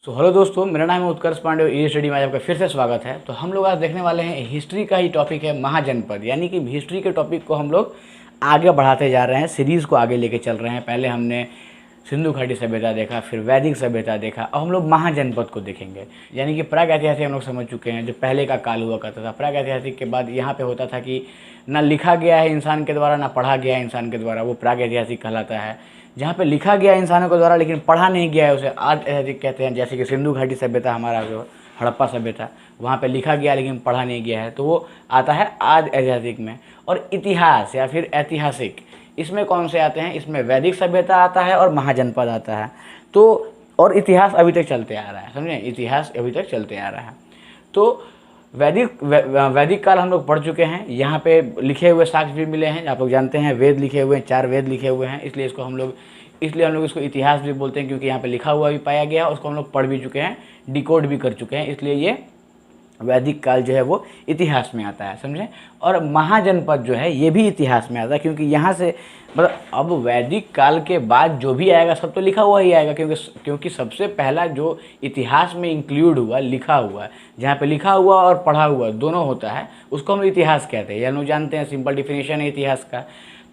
Hello दोस्तों, मेरा नाम है उत्कर्ष पांडे। ई स्टडी में आज आपका फिर से स्वागत है। तो हम लोग आज देखने वाले हैं हिस्ट्री का ही टॉपिक है महाजनपद, यानी कि हिस्ट्री के टॉपिक को हम लोग आगे बढ़ाते जा रहे हैं, सीरीज़ को आगे लेके चल रहे हैं। पहले हमने सिंधु घाटी सभ्यता देखा, फिर वैदिक सभ्यता देखा, अब हम लोग महाजनपद को देखेंगे। यानी कि प्रागैतिहासिक हम लोग समझ चुके हैं, जो पहले का काल हुआ करता था। प्रागैतिहासिक के बाद यहाँ पे होता था कि ना लिखा गया है इंसान के द्वारा, ना पढ़ा गया है इंसान के द्वारा, वो प्रागैतिहासिक कहलाता है। जहाँ पे लिखा गया इंसानों के द्वारा लेकिन पढ़ा नहीं गया है, उसे आद ऐतिहासिक कहते हैं। जैसे कि सिंधु घाटी सभ्यता, हमारा जो हड़प्पा सभ्यता, वहाँ पे लिखा गया लेकिन पढ़ा नहीं गया है, तो वो आता है आद ऐतिहासिक में। और इतिहास या फिर ऐतिहासिक, इसमें कौन से आते हैं? इसमें वैदिक सभ्यता आता है और महाजनपद आता है। तो और इतिहास अभी तक चलते आ रहा है, समझे? इतिहास अभी तक चलते आ रहा है। तो वैदिक काल हम लोग पढ़ चुके हैं। यहाँ पे लिखे हुए साक्ष्य भी मिले हैं, आप लोग जानते हैं। वेद लिखे हुए हैं, 4 वेद लिखे हुए हैं, इसलिए हम लोग इसको इतिहास भी बोलते हैं, क्योंकि यहाँ पे लिखा हुआ भी पाया गया, उसको हम लोग पढ़ भी चुके हैं, डिकोड भी कर चुके हैं, इसलिए ये वैदिक काल जो है वो इतिहास में आता है, समझे? और महाजनपद जो है ये भी इतिहास में आता है, क्योंकि यहाँ से मतलब अब वैदिक काल के बाद जो भी आएगा सब तो लिखा हुआ ही आएगा, क्योंकि सबसे पहला जो इतिहास में इंक्लूड हुआ, लिखा हुआ, जहाँ पे लिखा हुआ और पढ़ा हुआ दोनों होता है, उसको हम इतिहास कहते हैं। या लोग जानते हैं, सिंपल डिफिनेशन है इतिहास का।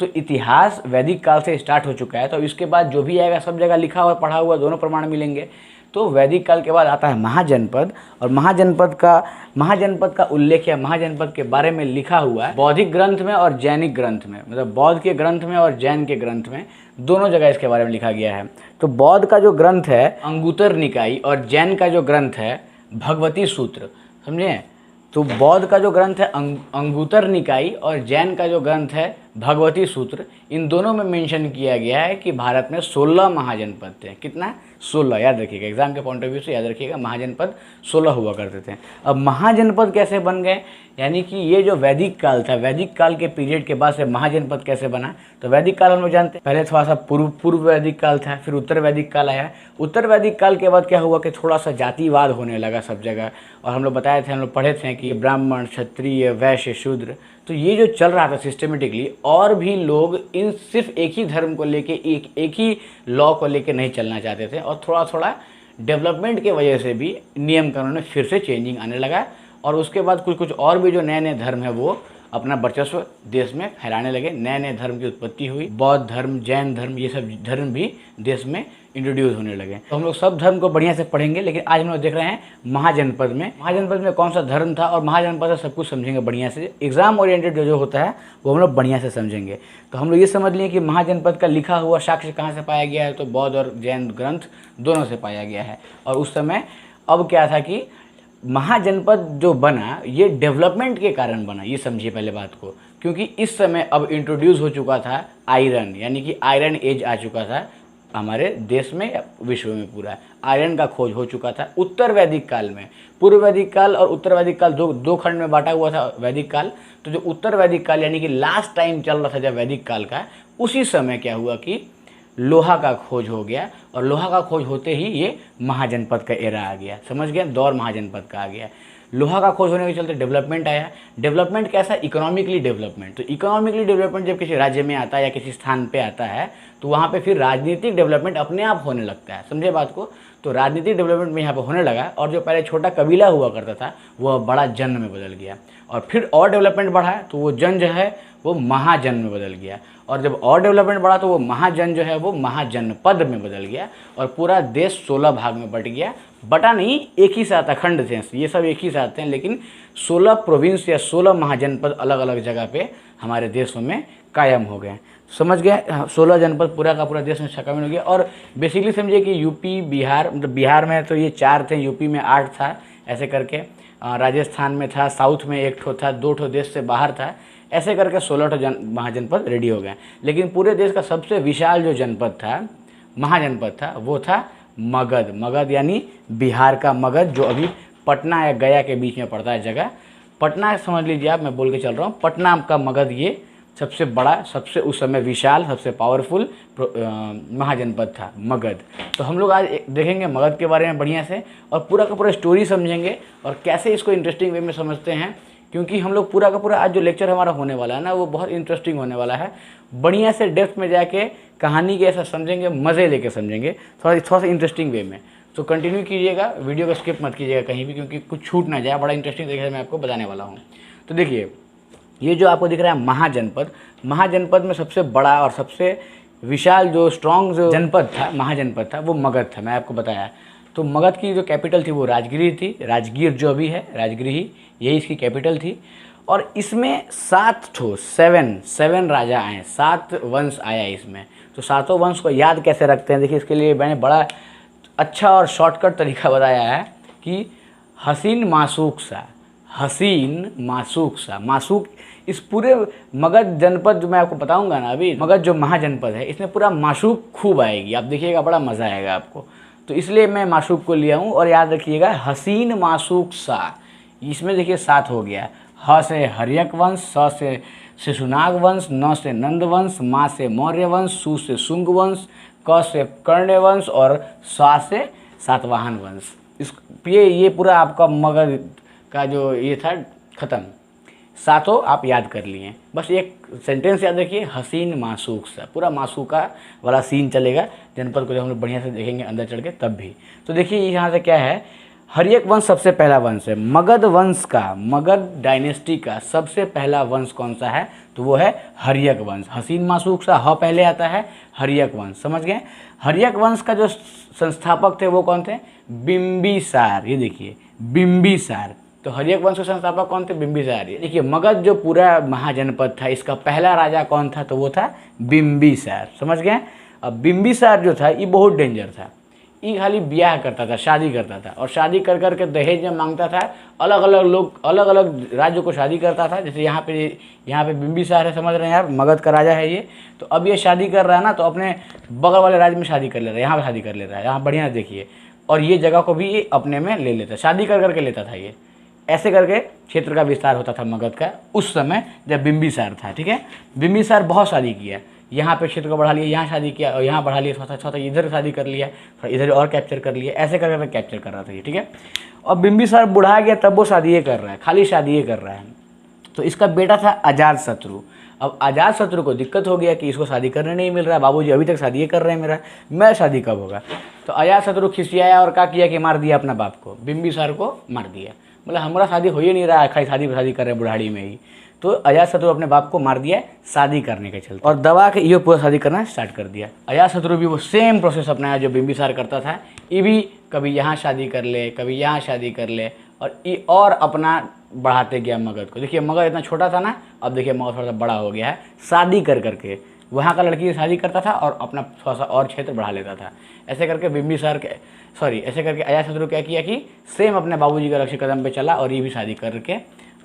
तो इतिहास वैदिक काल से स्टार्ट हो चुका है, तो इसके बाद जो भी आएगा सब जगह लिखा और पढ़ा हुआ दोनों प्रमाण मिलेंगे। तो वैदिक काल के बाद आता है महाजनपद, और महाजनपद का उल्लेख या महाजनपद के बारे में लिखा हुआ है बौद्धिक ग्रंथ में और जैनिक ग्रंथ में, मतलब बौद्ध के ग्रंथ में और जैन के ग्रंथ में, दोनों जगह इसके बारे में लिखा गया है। तो बौद्ध का जो ग्रंथ है अंगुत्तर निकाय, और जैन का जो ग्रंथ है भगवती सूत्र, समझे? तो बौद्ध का जो ग्रंथ है अंगुत्तर निकाय और जैन का जो ग्रंथ है भगवती सूत्र, इन दोनों में मेंशन किया गया है कि भारत में 16 महाजनपद थे। कितना? 16। याद रखिएगा, एग्जाम के पॉइंट ऑफ व्यू से याद रखिएगा, महाजनपद 16 हुआ करते थे। अब महाजनपद कैसे बन गए? यानी कि ये जो वैदिक काल था, वैदिक काल के पीरियड के बाद से महाजनपद कैसे बना? तो वैदिक काल हम लोग जानते हैं, पहले थोड़ा सा पूर्व वैदिक काल था, फिर उत्तर वैदिक काल आया। उत्तर वैदिक काल के बाद क्या हुआ कि थोड़ा सा जातिवाद होने लगा सब जगह। और हम लोग बताए थे, हम लोग पढ़े थे कि ब्राह्मण, क्षत्रिय, वैश्य, शूद्र, तो ये जो चल रहा था सिस्टमेटिकली, और भी लोग इन सिर्फ एक ही धर्म को लेके, एक ही लॉ को लेके नहीं चलना चाहते थे। और थोड़ा थोड़ा डेवलपमेंट के वजह से भी नियम कानून में फिर से चेंजिंग आने लगा, और उसके बाद कुछ और भी जो नए नए धर्म है वो अपना वर्चस्व देश में फैलाने लगे। नए नए धर्म की उत्पत्ति हुई, बौद्ध धर्म, जैन धर्म, ये सब धर्म भी देश में इंट्रोड्यूस होने लगे। तो हम लोग सब धर्म को बढ़िया से पढ़ेंगे, लेकिन आज हम लोग देख रहे हैं महाजनपद में कौन सा धर्म था, और महाजनपद से सब कुछ समझेंगे बढ़िया से। एग्जाम ओरिएंटेड जो होता है वो हम लोग बढ़िया से समझेंगे। तो हम लोग ये समझ लिए कि महाजनपद का लिखा हुआ साक्ष्य कहाँ से पाया गया है, तो बौद्ध और जैन ग्रंथ दोनों से पाया गया है। और उस समय अब क्या था कि महाजनपद जो बना ये डेवलपमेंट के कारण बना, ये समझिए पहले बात को। क्योंकि इस समय अब इंट्रोड्यूस हो चुका था आयरन, यानी कि आयरन एज आ चुका था हमारे देश में या विश्व में। पूरा आयरन का खोज हो चुका था उत्तर वैदिक काल में। पूर्व वैदिक काल और उत्तर वैदिक काल दो खंड में बांटा हुआ था वैदिक काल। तो जो उत्तर वैदिक काल यानी कि लास्ट टाइम चल रहा था जब वैदिक काल का, उसी समय क्या हुआ कि लोहा का खोज हो गया, और लोहा का खोज होते ही ये महाजनपद का एरा आ गया, समझ गए? दौर महाजनपद का आ गया। लोहा का खोज होने के चलते डेवलपमेंट आया। डेवलपमेंट कैसा? Economically development. तो इकोनॉमिकली डेवलपमेंट जब किसी राज्य में आता है या किसी स्थान पे आता है, तो वहाँ पे फिर राजनीतिक डेवलपमेंट अपने आप होने लगता है, समझे बात को? तो राजनीतिक डेवलपमेंट में यहाँ पे होने लगा, और जो पहले छोटा कबीला हुआ करता था वह बड़ा जन में बदल गया। और फिर और डेवलपमेंट बढ़ा तो वो जन जो है वो महाजन में बदल गया, और जब और डेवलपमेंट बढ़ा तो वो महाजन जो है वो महाजनपद में बदल गया, और पूरा देश 16 भाग में बट गया। बटा नहीं, एक ही साथ अखंड थे, ये सब एक ही साथ हैं, लेकिन 16 प्रोविंस या 16 महाजनपद अलग अलग जगह पे हमारे देशों में कायम हो गए, समझ गए? 16 जनपद पूरा का पूरा देश में शामिल हो गया। और बेसिकली समझिए कि यूपी, बिहार, मतलब बिहार में तो ये 4 थे, यूपी में 8 था, ऐसे करके राजस्थान में था, साउथ में 1 ठो था, 2 ठो देश से बाहर था, ऐसे करके 16 ठो महाजनपद रेडी हो गए। लेकिन पूरे देश का सबसे विशाल जो जनपद था, महाजनपद था, वो था मगध। मगध यानी बिहार का मगध, जो अभी पटना या गया के बीच में पड़ता है जगह। पटना समझ लीजिए आप, मैं बोल के चल रहा हूँ, पटना का मगध ये सबसे बड़ा, सबसे उस समय विशाल, सबसे पावरफुल महाजनपद था मगध। तो हम लोग आज देखेंगे मगध के बारे में बढ़िया से, और पूरा का पूरा स्टोरी समझेंगे और कैसे इसको इंटरेस्टिंग वे में समझते हैं। क्योंकि हम लोग पूरा का पूरा आज जो लेक्चर हमारा होने वाला है ना, वो बहुत इंटरेस्टिंग होने वाला है। बढ़िया से डेप्थ में जाके कहानी के ऐसा समझेंगे, मज़े लेके समझेंगे, थोड़ा सा इंटरेस्टिंग वे में। तो कंटिन्यू कीजिएगा, वीडियो को स्किप मत कीजिएगा कहीं भी, क्योंकि कुछ छूट ना जाए। बड़ा इंटरेस्टिंग तरीके से मैं आपको बताने वाला हूँ। तो देखिए, ये जो आपको दिख रहा है महाजनपद, महाजनपद में सबसे बड़ा और सबसे विशाल जो स्ट्रॉन्ग जो जनपद था, महाजनपद था, वो मगध था। मैं आपको बताया। तो मगध की जो कैपिटल थी वो राजगिरी थी। राजगीर जो अभी है, राजगिरी ही, यही इसकी कैपिटल थी। और इसमें 7 राजा आए, 7 वंश आया इसमें। तो 7 वंश को याद कैसे रखते हैं, देखिए इसके लिए मैंने बड़ा अच्छा और शॉर्टकट तरीका बताया है कि हसीन मासूक सा, हसीन मासूक सा। मासूक इस पूरे मगध जनपद जो मैं आपको बताऊंगा ना अभी, मगध जो महाजनपद है, इसमें पूरा मासूक खूब आएगी। आप देखिएगा, बड़ा मज़ा आएगा आपको। तो इसलिए मैं मासूक को लिया हूँ। और याद रखिएगा, हसीन मासूक सा, इसमें देखिए 7 हो गया। ह से हर्यक वंश, स से शिशुनाग वंश, न से नंद वंश, मा से मौर्य वंश, सु से शुंग वंश, क से कर्ण वंश और सा से सातवाहन वंश। इस ये पूरा आपका मगध का जो ये था ख़त्म। 7 आप याद कर लिए। बस एक सेंटेंस याद रखिए, हसीन मासूक सा। पूरा मासूका वाला सीन चलेगा जनपद को, जब हम लोग बढ़िया से देखेंगे अंदर चढ़ के तब भी। तो देखिए यहाँ से क्या है, हर्यक वंश सबसे पहला वंश है। मगध वंश का, मगध डायनेस्टी का सबसे पहला वंश कौन सा है, तो वो है हर्यक वंश। हसीन मासूक सा, ह पहले आता है, हर्यक वंश। समझ गए। हर्यक वंश का जो संस्थापक थे वो कौन थे, बिंबिसार। ये देखिए बिंबिसार। तो हर्यक वंश के संस्थापक कौन थे, बिंबिसार। ये देखिए, मगध जो पूरा महाजनपद था, इसका पहला राजा कौन था, तो वो था बिंबिसार। समझ गए। अब बिंबिसार जो था ये बहुत डेंजर था। ये खाली ब्याह करता था, शादी करता था, और शादी कर कर के दहेज में मांगता था। अलग अलग लोग, अलग अलग राज्यों को शादी करता था। जैसे यहाँ पे बिंबिसार है, समझ रहे हैं यार, मगध का राजा है ये। तो अब ये शादी कर रहा है ना, तो अपने बगल वाले राज्य में शादी कर ले रहा है, यहाँ पर शादी कर ले रहा है, यहाँ बढ़िया देखिए। और ये जगह को भी ये अपने में ले लेता, शादी कर करके लेता था ये। ऐसे करके क्षेत्र का विस्तार होता था मगध का उस समय जब बिंबिसार था। ठीक है, बिंबिसार बहुत शादी किया, यहाँ पे क्षेत्र को बढ़ा लिया, यहाँ शादी किया, और यहाँ बढ़ा लिया, थोड़ा इधर शादी कर लिया, थोड़ा इधर और कैप्चर कर लिया। ऐसे करके कैप्चर कर रहा था ये। ठीक है, और बिंबिसार बुढ़ा गया तब वो शादी ये कर रहा है, खाली शादी ये कर रहा है। तो इसका बेटा था अजातशत्रु। अब अजातशत्रु को दिक्कत हो गया कि इसको शादी करने नहीं मिल रहा, बाबूजी अभी तक शादी ये कर रहे हैं मेरा, मैं शादी कब होगा। तो अजातशत्रु खिसियाया और क्या किया कि मार दिया अपना बाप को, बिंबिसार को मार दिया। मतलब हमारा शादी हो ही नहीं रहा है, खाली शादी कर रहे हैं बुढ़ाड़ी में ही। तो अजातशत्रु अपने बाप को मार दिया शादी करने के चलते, और दबा के ये पूरा शादी करना स्टार्ट कर दिया। अजातशत्रु भी वो सेम प्रोसेस अपनाया जो बिंबिसार करता था। ये भी कभी यहाँ शादी कर ले, कभी यहाँ शादी कर ले, और ये और अपना बढ़ाते गया मगध को। देखिए मगध इतना छोटा था ना, अब देखिए मगध थोड़ा सा बड़ा हो गया है। शादी कर करके वहाँ का लड़की से शादी करता था और अपना थोड़ा सा और क्षेत्र बढ़ा लेता था। ऐसे करके बिंबिसार के ऐसे करके अजातशत्रु क्या किया कि सेम अपने बाबूजी का लक्ष्य कदम पे चला, और ये भी शादी करके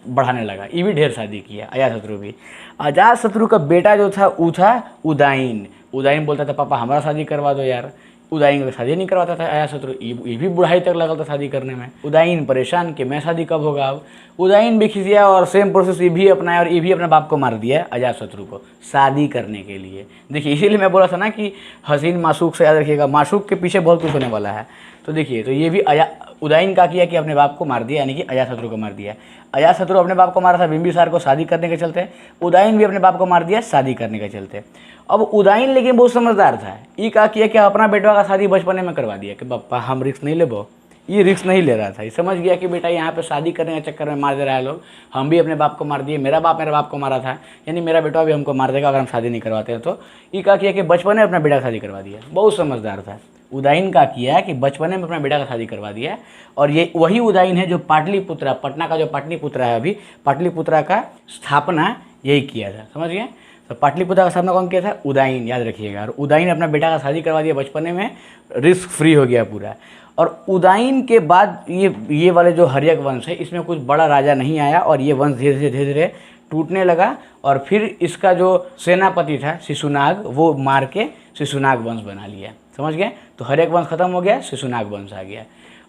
बढ़ाने लगा। ये भी ढेर शादी किया अजातशत्रु भी। अजातशत्रु का बेटा जो था वो था उदयन। उदयन बोलता था पापा हमारा शादी करवा दो यार। उदयन का शादी नहीं करवाता था अजातशत्रु, ये भी बुढ़ाई तक लगा था शादी करने में। उदयन परेशान कि मैं शादी कब होगा। अब उदयन भी खिसिया और सेम प्रोसेस ये भी अपनाया, और ये भी अपने बाप को मार दिया अजातशत्रु को शादी करने के लिए। देखिए इसीलिए मैं बोला था ना कि हसीन मासूक से याद रखिएगा, मासूक के पीछे बहुत कुछ होने वाला है। तो देखिए, तो ये भी उदयन का किया कि अपने बाप को मार दिया, यानी कि अजातशत्रु को मार दिया। अजातशत्रु अपने बाप को मारा था बिंबिसार को शादी करने के चलते, उदयन भी अपने बाप को मार दिया शादी करने के चलते। अब उदयन लेकिन बहुत समझदार था, ये क्या किया कि अपना बेटवा का शादी बचपने में करवा दिया कि पापा हम रिस्क नहीं लेबो। ये रिस्क नहीं ले रहा था, ये समझ गया कि बेटा यहाँ पे शादी करने के चक्कर में मार दे रहा है लोग, हम भी अपने बाप को मार दिए, मेरा बाप को मारा था, यानी मेरा बेटा भी हमको मार देगा अगर हम शादी नहीं करवाते हैं। तो ये क्या किया कि बचपन में अपना बेटा का शादी करवा दिया। बहुत समझदार था। उदयन का किया कि बचपने में अपना बेटा का शादी करवा दिया। और ये वही उदयन है जो पाटलिपुत्रा, पटना का जो पाटलिपुत्रा है अभी, पाटलिपुत्रा का स्थापना यही किया था। समझ गए। तो पाटलिपुत्रा का स्थापना कौन किया था, उदयन, याद रखिएगा। और उदयन अपना बेटा का शादी करवा दिया बचपने में, रिस्क फ्री हो गया पूरा। और उदयन के बाद ये वाले जो हर्यक वंश है इसमें कुछ बड़ा राजा नहीं आया, और ये वंश धीरे धीरे टूटने लगा। और फिर इसका जो सेनापति था शिशुनाग, वो मार के शिशुनाग वंश बना लिया। समझ गए। तो हर्यक वंश खत्म हो गया, शिशुनाग वंश आ गया।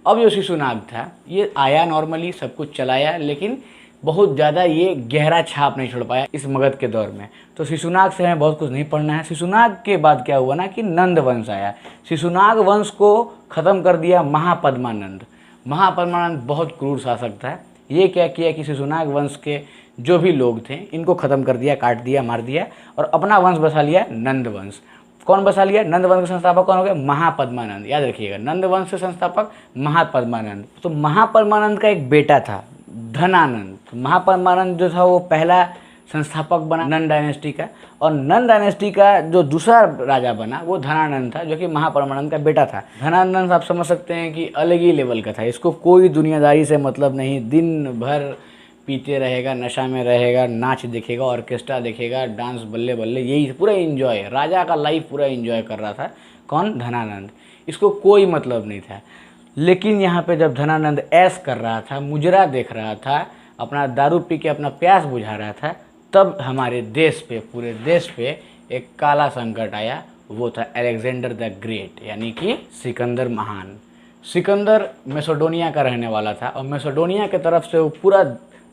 अब जो शिशुनाग था ये आया, नॉर्मली सब कुछ चलाया, लेकिन बहुत ज़्यादा ये गहरा छाप नहीं छोड़ पाया इस मगध के दौर में। तो शिशुनाग से हमें बहुत कुछ नहीं पढ़ना है। शिशुनाग के बाद क्या हुआ ना कि नंद वंश आया। शिशुनाग वंश को ख़त्म कर दिया महापद्मानंद। महापद्मानंद बहुत क्रूर शासक था। ये क्या किया कि शिशुनाग वंश के जो भी लोग थे इनको ख़त्म कर दिया, काट दिया, मार दिया, और अपना वंश बसा लिया नंद वंश। कौन बसा लिया? नंद वंश के संस्थापक कौन हो गए? महापद्मानंद। याद रखिएगा, नंद वंश के संस्थापक महापद्मानंद। तो महापद्मानंद का एक बेटा था धनानंद। तो महापद्मानंद जो था वो पहला संस्थापक बना नंद डायनेस्टी का, और नंद डायनेस्टी का जो दूसरा राजा बना वो धनानंद था, जो कि महापद्मानंद का बेटा था। धनानंद आप समझ सकते हैं कि अलग ही लेवल का था। इसको कोई दुनियादारी से मतलब नहीं, दिन भर पीते रहेगा, नशा में रहेगा, नाच देखेगा, ऑर्केस्ट्रा देखेगा, डांस, बल्ले बल्ले, यही पूरा एंजॉय, राजा का लाइफ पूरा एंजॉय कर रहा था। कौन? धनानंद। इसको कोई मतलब नहीं था। लेकिन यहाँ पे जब धनानंद ऐश कर रहा था, मुजरा देख रहा था, अपना दारू पी के अपना प्यास बुझा रहा था, तब हमारे देश पे, पूरे देश पे एक काला संकट आया। वो था अलेक्जेंडर द ग्रेट, यानी कि सिकंदर महान। सिकंदर मैसेडोनिया का रहने वाला था, और मैसेडोनिया के तरफ से वो पूरा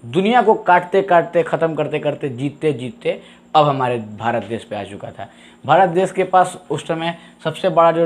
दुनिया को काटते काटते, ख़त्म करते करते, जीतते जीतते अब हमारे भारत देश पे आ चुका था। भारत देश के पास उस समय सबसे बड़ा जो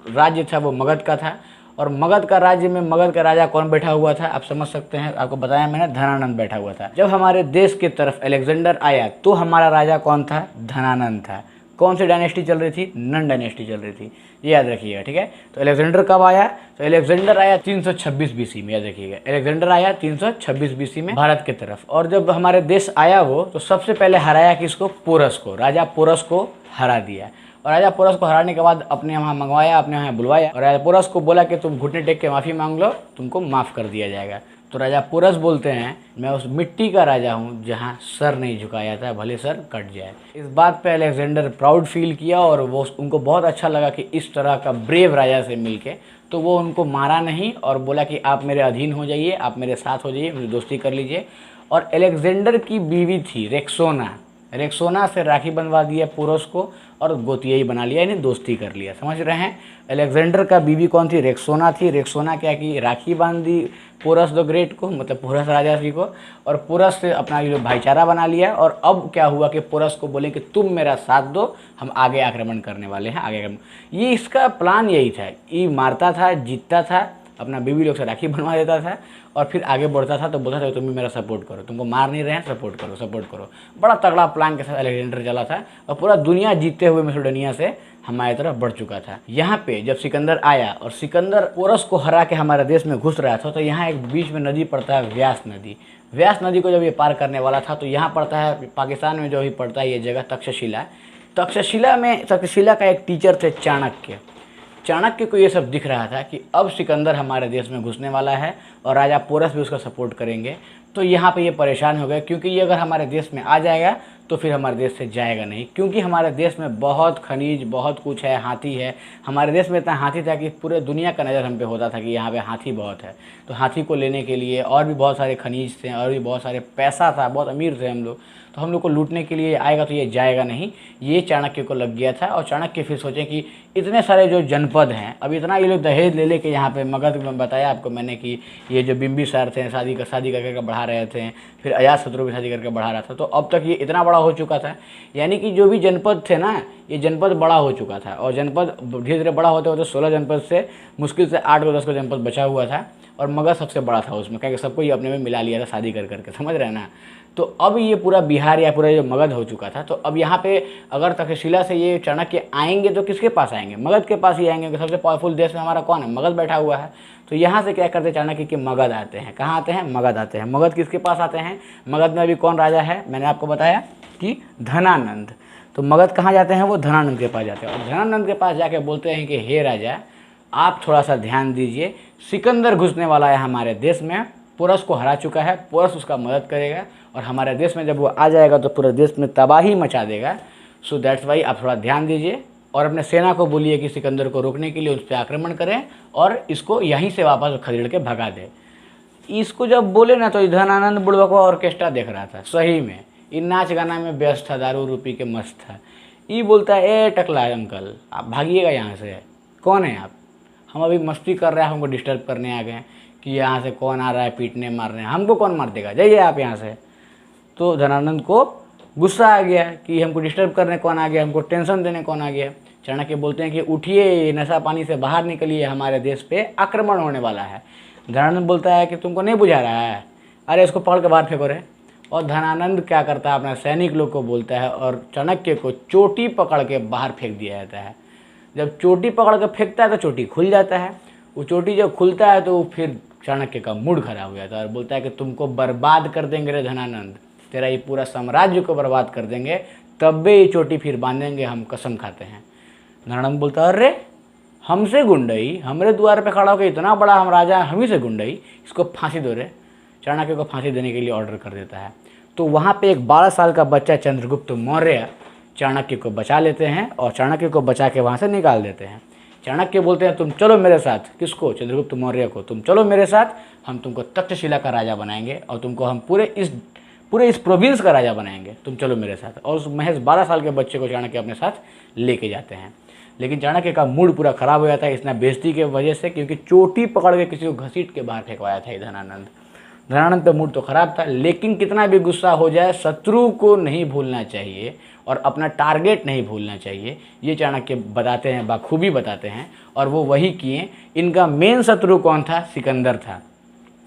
राज्य था वो मगध का था, और मगध का राज्य में मगध का राजा कौन बैठा हुआ था? आप समझ सकते हैं, आपको बताया मैंने, धनानंद बैठा हुआ था। जब हमारे देश की तरफ अलेक्जेंडर आया तो हमारा राजा कौन था? धनानंद था। कौन सी डायनेस्टी चल रही थी? नंद डायनेस्टी चल रही थी, ये याद रखिएगा, ठीक है। तो अलेक्जेंडर कब आया? तो अलेक्जेंडर आया 326 बीसी में, याद रखिएगा, अलेक्जेंडर आया 326 बीसी में भारत की तरफ। और जब हमारे देश आया वो, तो सबसे पहले हराया किसको? पोरस को। राजा पोरस को हरा दिया, और राजा पोरस को हराने के बाद अपने यहाँ मंगवाया, अपने यहाँ बुलवाया, और राजा पोरस को बोला कि तुम घुटने टेक के माफ़ी मांग लो, तुमको माफ़ कर दिया जाएगा। तो राजा पोरस बोलते हैं, मैं उस मिट्टी का राजा हूँ जहाँ सर नहीं झुकाया था, भले सर कट जाए। इस बात पे अलेक्जेंडर प्राउड फील किया, और वो उनको बहुत अच्छा लगा कि इस तरह का ब्रेव राजा से मिलके। तो वो उनको मारा नहीं और बोला कि आप मेरे अधीन हो जाइए, आप मेरे साथ हो जाइए, मुझे दोस्ती कर लीजिए। और अलेक्जेंडर की बीवी थी रेक्सोना, रेक्सोना से राखी बंधवा दिया पोरस को, और गोतियाई बना लिया, यानी दोस्ती कर लिया। समझ रहे हैं? अलेक्जेंडर का बीवी कौन थी? रेक्सोना थी। रेक्सोना क्या की? राखी बांध दी पोरस द ग्रेट को, मतलब पोरस राजा जी को, और पोरस से अपना ये भाईचारा बना लिया। और अब क्या हुआ कि पोरस को बोले कि तुम मेरा साथ दो, हम आगे आक्रमण करने वाले हैं, आगे आक्रमण। ये इसका प्लान यही था, ये मारता था, जीतता था, अपना बीवी लोग से राखी बनवा देता था, और फिर आगे बढ़ता था तो बोलता था तुम भी मेरा सपोर्ट करो, तुमको मार नहीं रहे हैं, सपोर्ट करो, सपोर्ट करो। बड़ा तगड़ा प्लान के साथ अलेक्जेंडर चला था, और पूरा दुनिया जीतते हुए मैसेडोनिया से हमारी तरफ बढ़ चुका था। यहाँ पे जब सिकंदर आया और सिकंदर पोरस को हरा के हमारे देश में घुस रहा था, तो यहाँ एक बीच में नदी पड़ता है, व्यास नदी। व्यास नदी को जब ये पार करने वाला था, तो यहाँ पड़ता है पाकिस्तान में जो भी पड़ता है ये जगह तक्षशिला। तक्षशिला का एक टीचर थे चाणक्य। चाणक्य को ये सब दिख रहा था कि अब सिकंदर हमारे देश में घुसने वाला है, और राजा पोरस भी उसका सपोर्ट करेंगे। तो यहाँ पे ये परेशान हो गए, क्योंकि ये अगर हमारे देश में आ जाएगा तो फिर हमारे देश से जाएगा नहीं, क्योंकि हमारे देश में बहुत खनिज, बहुत कुछ है, हाथी है। हमारे देश में इतना हाथी था कि पूरे दुनिया का नज़र हम पे होता था कि यहाँ पे हाथी बहुत है। तो हाथी को लेने के लिए और भी बहुत सारे खनिज थे, और भी बहुत सारे पैसा था, बहुत अमीर थे हम लोग। तो हम लोग को लूटने के लिए आएगा तो ये जाएगा नहीं, ये चाणक्य को लग गया था। और चाणक्य फिर सोचे कि इतने सारे जो जनपद हैं, अब इतना ये लोग दहेज ले लेके यहाँ पे मगध में, बताया आपको मैंने कि ये जो बिंबिसार थे शादी करके बढ़ा रहे थे, फिर अजातशत्रु भी शादी करके बढ़ा रहा था। तो अब तक ये इतना बड़ा हो चुका था, यानी कि जो भी जनपद थे ना, ये जनपद बड़ा हो चुका था। और जनपद धीरे धीरे बड़ा होते होते 16 जनपद से मुश्किल से 8 को 10 को जनपद बचा हुआ था, और मगध सबसे बड़ा था उसमें, क्योंकि सबको ये अपने में मिला लिया था शादी कर करके, समझ रहे हैं ना। तो अब ये पूरा बिहार या पूरा जो मगध हो चुका था। तो अब यहाँ पे अगर तक्षशिला से ये चाणक्य आएंगे तो किसके पास आएंगे? मगध के पास ही आएंगे, क्योंकि सबसे पावरफुल देश में हमारा कौन है? मगध बैठा हुआ है। तो यहाँ से क्या करते चाणक्य कि मगध आते हैं। कहाँ आते हैं? मगध आते हैं। मगध किसके पास आते हैं? मगध में अभी कौन राजा है? मैंने आपको बताया कि धनानंद। तो मगध कहाँ जाते हैं? वो धनानंद के पास जाते हैं, और धनानंद के पास जाके बोलते हैं कि हे राजा, आप थोड़ा सा ध्यान दीजिए, सिकंदर घुसने वाला है हमारे देश में, पोरस को हरा चुका है, पोरस उसका मदद करेगा, और हमारे देश में जब वो आ जाएगा तो पूरे देश में तबाही मचा देगा। सो दैट्स वाई आप थोड़ा ध्यान दीजिए, और अपने सेना को बोलिए कि सिकंदर को रोकने के लिए उस पर आक्रमण करें, और इसको यहीं से वापस खदेड़ के भगा दे। इसको जब बोले ना, तो धनानंद बुढ़वा को ऑर्केस्ट्रा देख रहा था, सही में ये नाच गाना में व्यस्त था, दारू रूपी के मस्त था। ये बोलता है, ए टकला अंकल, आप भागिएगा यहाँ से, कौन है आप? हम अभी मस्ती कर रहे हैं, हमको डिस्टर्ब करने आ गए कि यहाँ से कौन आ रहा है पीटने मारने, हमको कौन मार देगा, जाइए आप यहाँ से। तो धनानंद को गुस्सा आ गया कि हमको डिस्टर्ब करने कौन आ गया, हमको टेंशन देने कौन आ गया। चाणक्य बोलते हैं कि उठिए, नशा पानी से बाहर निकलिए, हमारे देश पे आक्रमण होने वाला है। धनानंद बोलता है कि तुमको नहीं बुझा रहा है, अरे इसको पकड़ के बाहर फेंको रे। और धनानंद क्या करता है, अपना सैनिक लोग को बोलता है और चाणक्य को चोटी पकड़ के बाहर फेंक दिया जाता है। जब चोटी पकड़ के फेंकता है तो चोटी खुल जाता है। वो चोटी जब खुलता है तो फिर चाणक्य का मूड खराब हो जाता है और बोलता है कि तुमको बर्बाद कर देंगे रे धनानंद, तेरा ये पूरा साम्राज्य को बर्बाद कर देंगे, तब भी ये चोटी फिर बांधेंगे, हम कसम खाते हैं। धनानंद बोलता है अरे हमसे गुंडई, हमारे द्वार पे खड़ा होकर इतना बड़ा हम राजा, हम ही से गुंडई, इसको फांसी दो रे। चाणक्य को फांसी देने के लिए ऑर्डर कर देता है। तो वहाँ पे एक 12 साल का बच्चा चंद्रगुप्त मौर्य चाणक्य को बचा लेते हैं और चाणक्य को बचा के वहाँ से निकाल देते हैं। चाणक्य बोलते हैं तुम चलो मेरे साथ। किसको? चंद्रगुप्त मौर्य को। तुम चलो मेरे साथ, हम तुमको तक्षशिला का राजा बनाएंगे और तुमको हम पूरे इस प्रोविंस का राजा बनाएंगे, तुम चलो मेरे साथ। और उस महज 12 साल के बच्चे को चाणक्य अपने साथ लेके जाते हैं। लेकिन चाणक्य का मूड पूरा खराब हो जाता है इतना बेइज्जती के वजह से, क्योंकि चोटी पकड़ के किसी को घसीट के बाहर फेंकवाया था धनानंद। धनानंद का मूड तो खराब था, लेकिन कितना भी गुस्सा हो जाए शत्रु को नहीं भूलना चाहिए और अपना टारगेट नहीं भूलना चाहिए। ये चाणक्य बताते हैं, बाखूबी बताते हैं, और वो वही किए। इनका मेन शत्रु कौन था? सिकंदर था।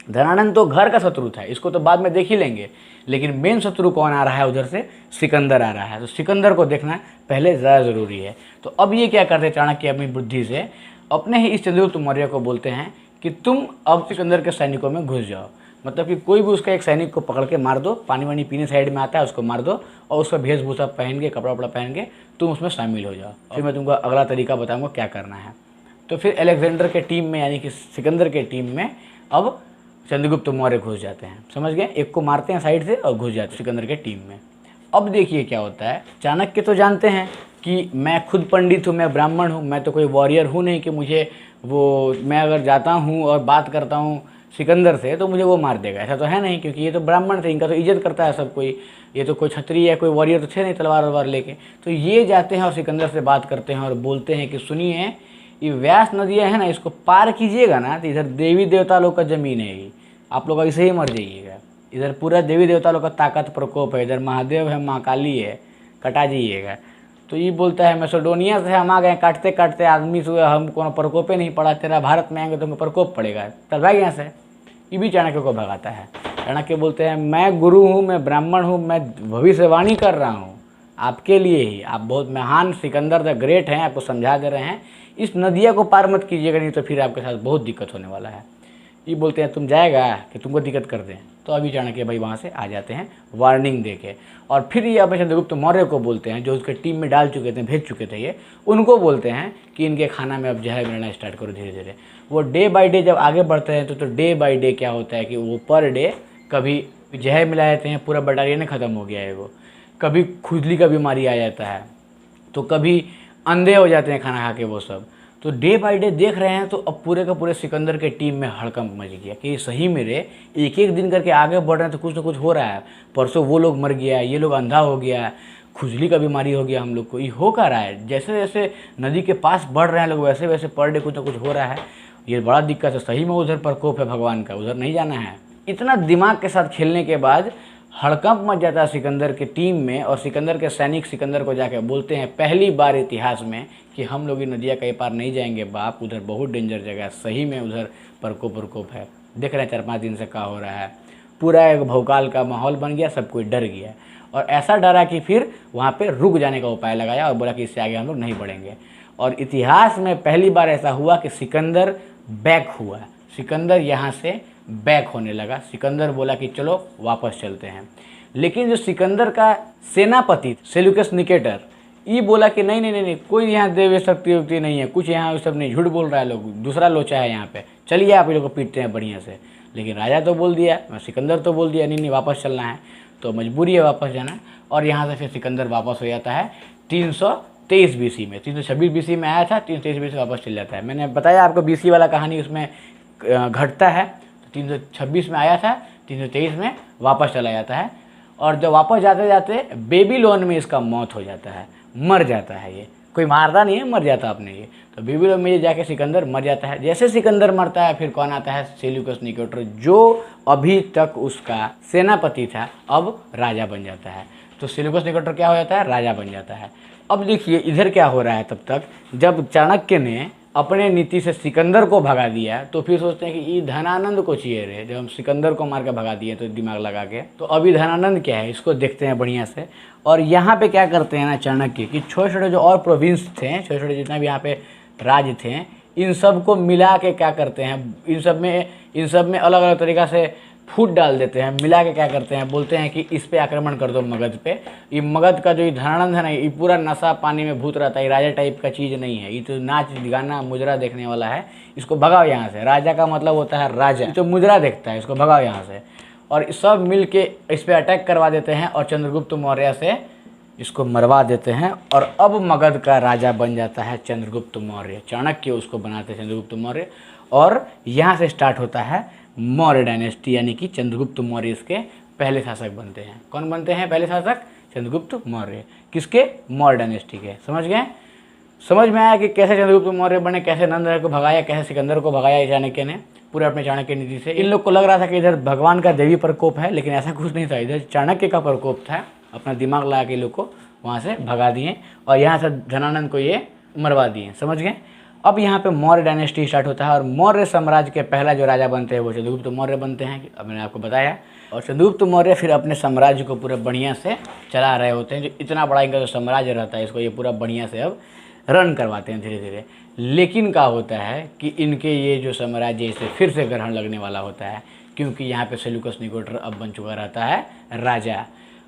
धनानंद तो घर का शत्रु था, इसको तो बाद में देख ही लेंगे, लेकिन मेन शत्रु कौन आ रहा है उधर से? सिकंदर आ रहा है। तो सिकंदर को देखना पहले ज़्यादा ज़रूरी है। तो अब ये क्या करते हैं चाणक्य अपनी बुद्धि से, अपने ही इस चंद्रगुप्त मौर्य को बोलते हैं कि तुम अब सिकंदर के सैनिकों में घुस जाओ। मतलब कि कोई भी उसका एक सैनिक को पकड़ के मार दो, पानी वानी पीने साइड में आता है उसको मार दो, और उसका वेशभूषा पहन के, कपड़ा वपड़ा पहन के तुम उसमें शामिल हो जाओ। फिर मैं तुमको अगला तरीका बताऊंगा क्या करना है। तो फिर अलेक्जेंडर के टीम में, यानी कि सिकंदर के टीम में अब चंद्रगुप्त मौर्य घुस जाते हैं। समझ गए? एक को मारते हैं साइड से और घुस जाते हैं सिकंदर के टीम में। अब देखिए क्या होता है। चाणक्य तो जानते हैं कि मैं खुद पंडित हूँ, मैं ब्राह्मण हूँ, मैं तो कोई वॉरियर हूँ नहीं कि मुझे मैं अगर जाता हूँ और बात करता हूँ सिकंदर से तो मुझे वो मार देगा, ऐसा तो है नहीं, क्योंकि ये तो ब्राह्मण थे, इनका तो इज्जत करता है सब कोई, ये तो कोई क्षत्रिय है, कोई वॉरियर तो थे नहीं तलवार वलवार लेके। तो ये जाते हैं और सिकंदर से बात करते हैं और बोलते हैं कि सुनिए, ये व्यास नदियाँ है ना, इसको पार कीजिएगा ना तो इधर देवी देवता लोग का ज़मीन है, ये आप लोग ऐसे ही मर जाइएगा। इधर पूरा देवी देवता लोग का ताकत प्रकोप है, इधर महादेव है, माँ काली है, कटा जाइएगा। तो ये बोलता है मैसेडोनिया से हम आ गए, काटते काटते आदमी से हमको प्रकोपे नहीं पड़ा, तेरा भारत में आएंगे तो हमें प्रकोप पड़ेगा, चल भाग यहाँ से। ये भी चाणक्य को भगाता है। चाणक्य बोलते हैं मैं गुरु हूँ, मैं ब्राह्मण हूँ, मैं भविष्यवाणी कर रहा हूँ आपके लिए ही, आप बहुत महान सिकंदर द ग्रेट हैं, आपको समझा दे रहे हैं, इस नदिया को पार मत कीजिएगा, नहीं तो फिर आपके साथ बहुत दिक्कत होने वाला है। ये बोलते हैं तुम जाएगा कि तुमको दिक्कत कर दें। तो अभी चाणक्य भाई वहाँ से आ जाते हैं वार्निंग देके, और फिर ये अपने चंद्रगुप्त मौर्य को बोलते हैं, जो उसके टीम में डाल चुके थे, भेज चुके थे ये, उनको बोलते हैं कि इनके खाना में अब जहर मिलाना स्टार्ट करो धीरे धीरे। वो डे बाय डे जब आगे बढ़ते हैं तो डे बाय डे क्या होता है कि वो पर डे कभी जहर मिला देते हैं, पूरा बटालियन ख़त्म हो गया है वो, कभी खुजली का बीमारी आ जाता है, तो कभी अंधे हो जाते हैं खाना खा के वो सब। तो डे बाय डे देख रहे हैं तो अब पूरे का पूरे सिकंदर के टीम में हड़कंप मच गया कि सही मेरे एक एक दिन करके आगे बढ़ रहे हैं तो कुछ ना कुछ हो रहा है। परसों वो लोग मर गया, ये लोग अंधा हो गया, खुजली का बीमारी हो गया हम लोग को, ये हो क्या रहा है? जैसे जैसे नदी के पास बढ़ रहे हैं लोग वैसे वैसे पर डे कुछ ना कुछ हो रहा है, ये बड़ा दिक्कत है। सही में उधर प्रकोप है भगवान का, उधर नहीं जाना है। इतना दिमाग के साथ खेलने के बाद हड़कंप मच जाता है सिकंदर की टीम में, और सिकंदर के सैनिक सिकंदर को जाकर बोलते हैं पहली बार इतिहास में कि हम लोग नदिया के पार नहीं जाएंगे बाप, उधर बहुत डेंजर जगह है, सही में उधर प्रकोप है। देख रहे हैं 4-5 दिन से क्या हो रहा है, पूरा एक भौकाल का माहौल बन गया, सब कोई डर गया, और ऐसा डरा कि फिर वहाँ पे रुक जाने का उपाय लगाया और बोला कि इससे आगे हम लोग नहीं बढ़ेंगे। और इतिहास में पहली बार ऐसा हुआ कि सिकंदर बैक हुआ, सिकंदर यहाँ से बैक होने लगा। सिकंदर बोला कि चलो वापस चलते हैं। लेकिन जो सिकंदर का सेनापति सेल्यूकस निकेटर, ये बोला कि नहीं नहीं नहीं, कोई यहाँ देव शक्ति उक्ति नहीं है, कुछ यहाँ सब नहीं, झूठ बोल रहा है लोग, दूसरा लोचा है यहाँ पे, चलिए आप लोग को पीटते हैं बढ़िया से। लेकिन राजा तो बोल दिया, सिकंदर तो बोल दिया नहीं वापस चलना है, तो मजबूरी है वापस जाना। और यहाँ से फिर सिकंदर वापस हो जाता है 323 BC में। 326 BC में आया था, 323 BC वापस चल जाता है। मैंने बताया आपको BC वाला कहानी उसमें घटता है। 326 में आया था, 323 में वापस चला जाता है, और जब वापस जाते जाते बेबीलोन में इसका मौत हो जाता है, मर जाता है। ये कोई मारता नहीं है, मर जाता अपने ये। तो बेबीलोन में ये जाके सिकंदर मर जाता है। जैसे सिकंदर मरता है फिर कौन आता है? सेल्यूकस निकेटर, जो अभी तक उसका सेनापति था, अब राजा बन जाता है। तो सेल्यूकस निकेटर क्या हो जाता है? राजा बन जाता है। अब देखिए इधर क्या हो रहा है तब तक, जब चाणक्य ने अपने नीति से सिकंदर को भगा दिया, तो फिर सोचते हैं कि ये धनानंद को चाहिए रे, जब हम सिकंदर को मार के भगा दिए तो दिमाग लगा के, तो अभी धनानंद क्या है इसको देखते हैं बढ़िया से। और यहाँ पे क्या करते हैं ना चाणक्य कि छोटे छोटे जो और प्रोविंस थे, छोटे छोटे जितना भी यहाँ पे राज्य थे, इन सब को मिला के क्या करते हैं, इन सब में अलग अलग तरीक़ा से फूट डाल देते हैं, मिला के क्या करते हैं, बोलते हैं कि इस पे आक्रमण कर दो मगध पे। ये मगध का जो ये धनानंद है ना, ये पूरा नशा पानी में भूत रहता है, ये राजा टाइप का चीज़ नहीं है, ये तो नाच गाना मुजरा देखने वाला है, इसको भगाओ यहाँ से। राजा का मतलब होता है राजा, तो मुजरा देखता है, इसको भगाओ यहाँ से। और सब मिल के इस पर अटैक करवा देते हैं और चंद्रगुप्त मौर्य से इसको मरवा देते हैं। और अब मगध का राजा बन जाता है चंद्रगुप्त मौर्य, चाणक्य उसको बनाते हैं चंद्रगुप्त मौर्य। और यहाँ से स्टार्ट होता है मौर्य डायनेस्टी, यानी कि चंद्रगुप्त मौर्य इसके पहले शासक बनते हैं। कौन बनते हैं पहले शासक? चंद्रगुप्त मौर्य। किसके? मौर्य डायनेस्टी के। समझ गए? समझ में आया कि कैसे चंद्रगुप्त मौर्य बने, कैसे नंद को भगाया, कैसे सिकंदर को भगाया चाणक्य ने पूरे अपने चाणक्य नीति से। इन लोग को लग रहा था कि इधर भगवान का देवी प्रकोप है, लेकिन ऐसा कुछ नहीं था, इधर चाणक्य का प्रकोप था। अपना दिमाग लगा के लोग को वहाँ से भगा दिए और यहाँ से धनानंद को ये मरवा दिए। समझ गए? अब यहाँ पे मौर्य डायनेस्टी स्टार्ट होता है और मौर्य साम्राज्य के पहला जो राजा बनते हैं वो चंद्रगुप्त मौर्य बनते हैं, अब मैंने आपको बताया। और चंद्रगुप्त मौर्य फिर अपने साम्राज्य को पूरा बढ़िया से चला रहे होते हैं। जो इतना बड़ा इनका जो साम्राज्य रहता है, इसको ये पूरा बढ़िया से अब रन करवाते हैं धीरे धीरे। लेकिन क्या होता है कि इनके ये जो साम्राज्य इसे फिर से ग्रहण लगने वाला होता है, क्योंकि यहाँ पे सेल्यूकस निकेटर अब बन चुका रहता है राजा।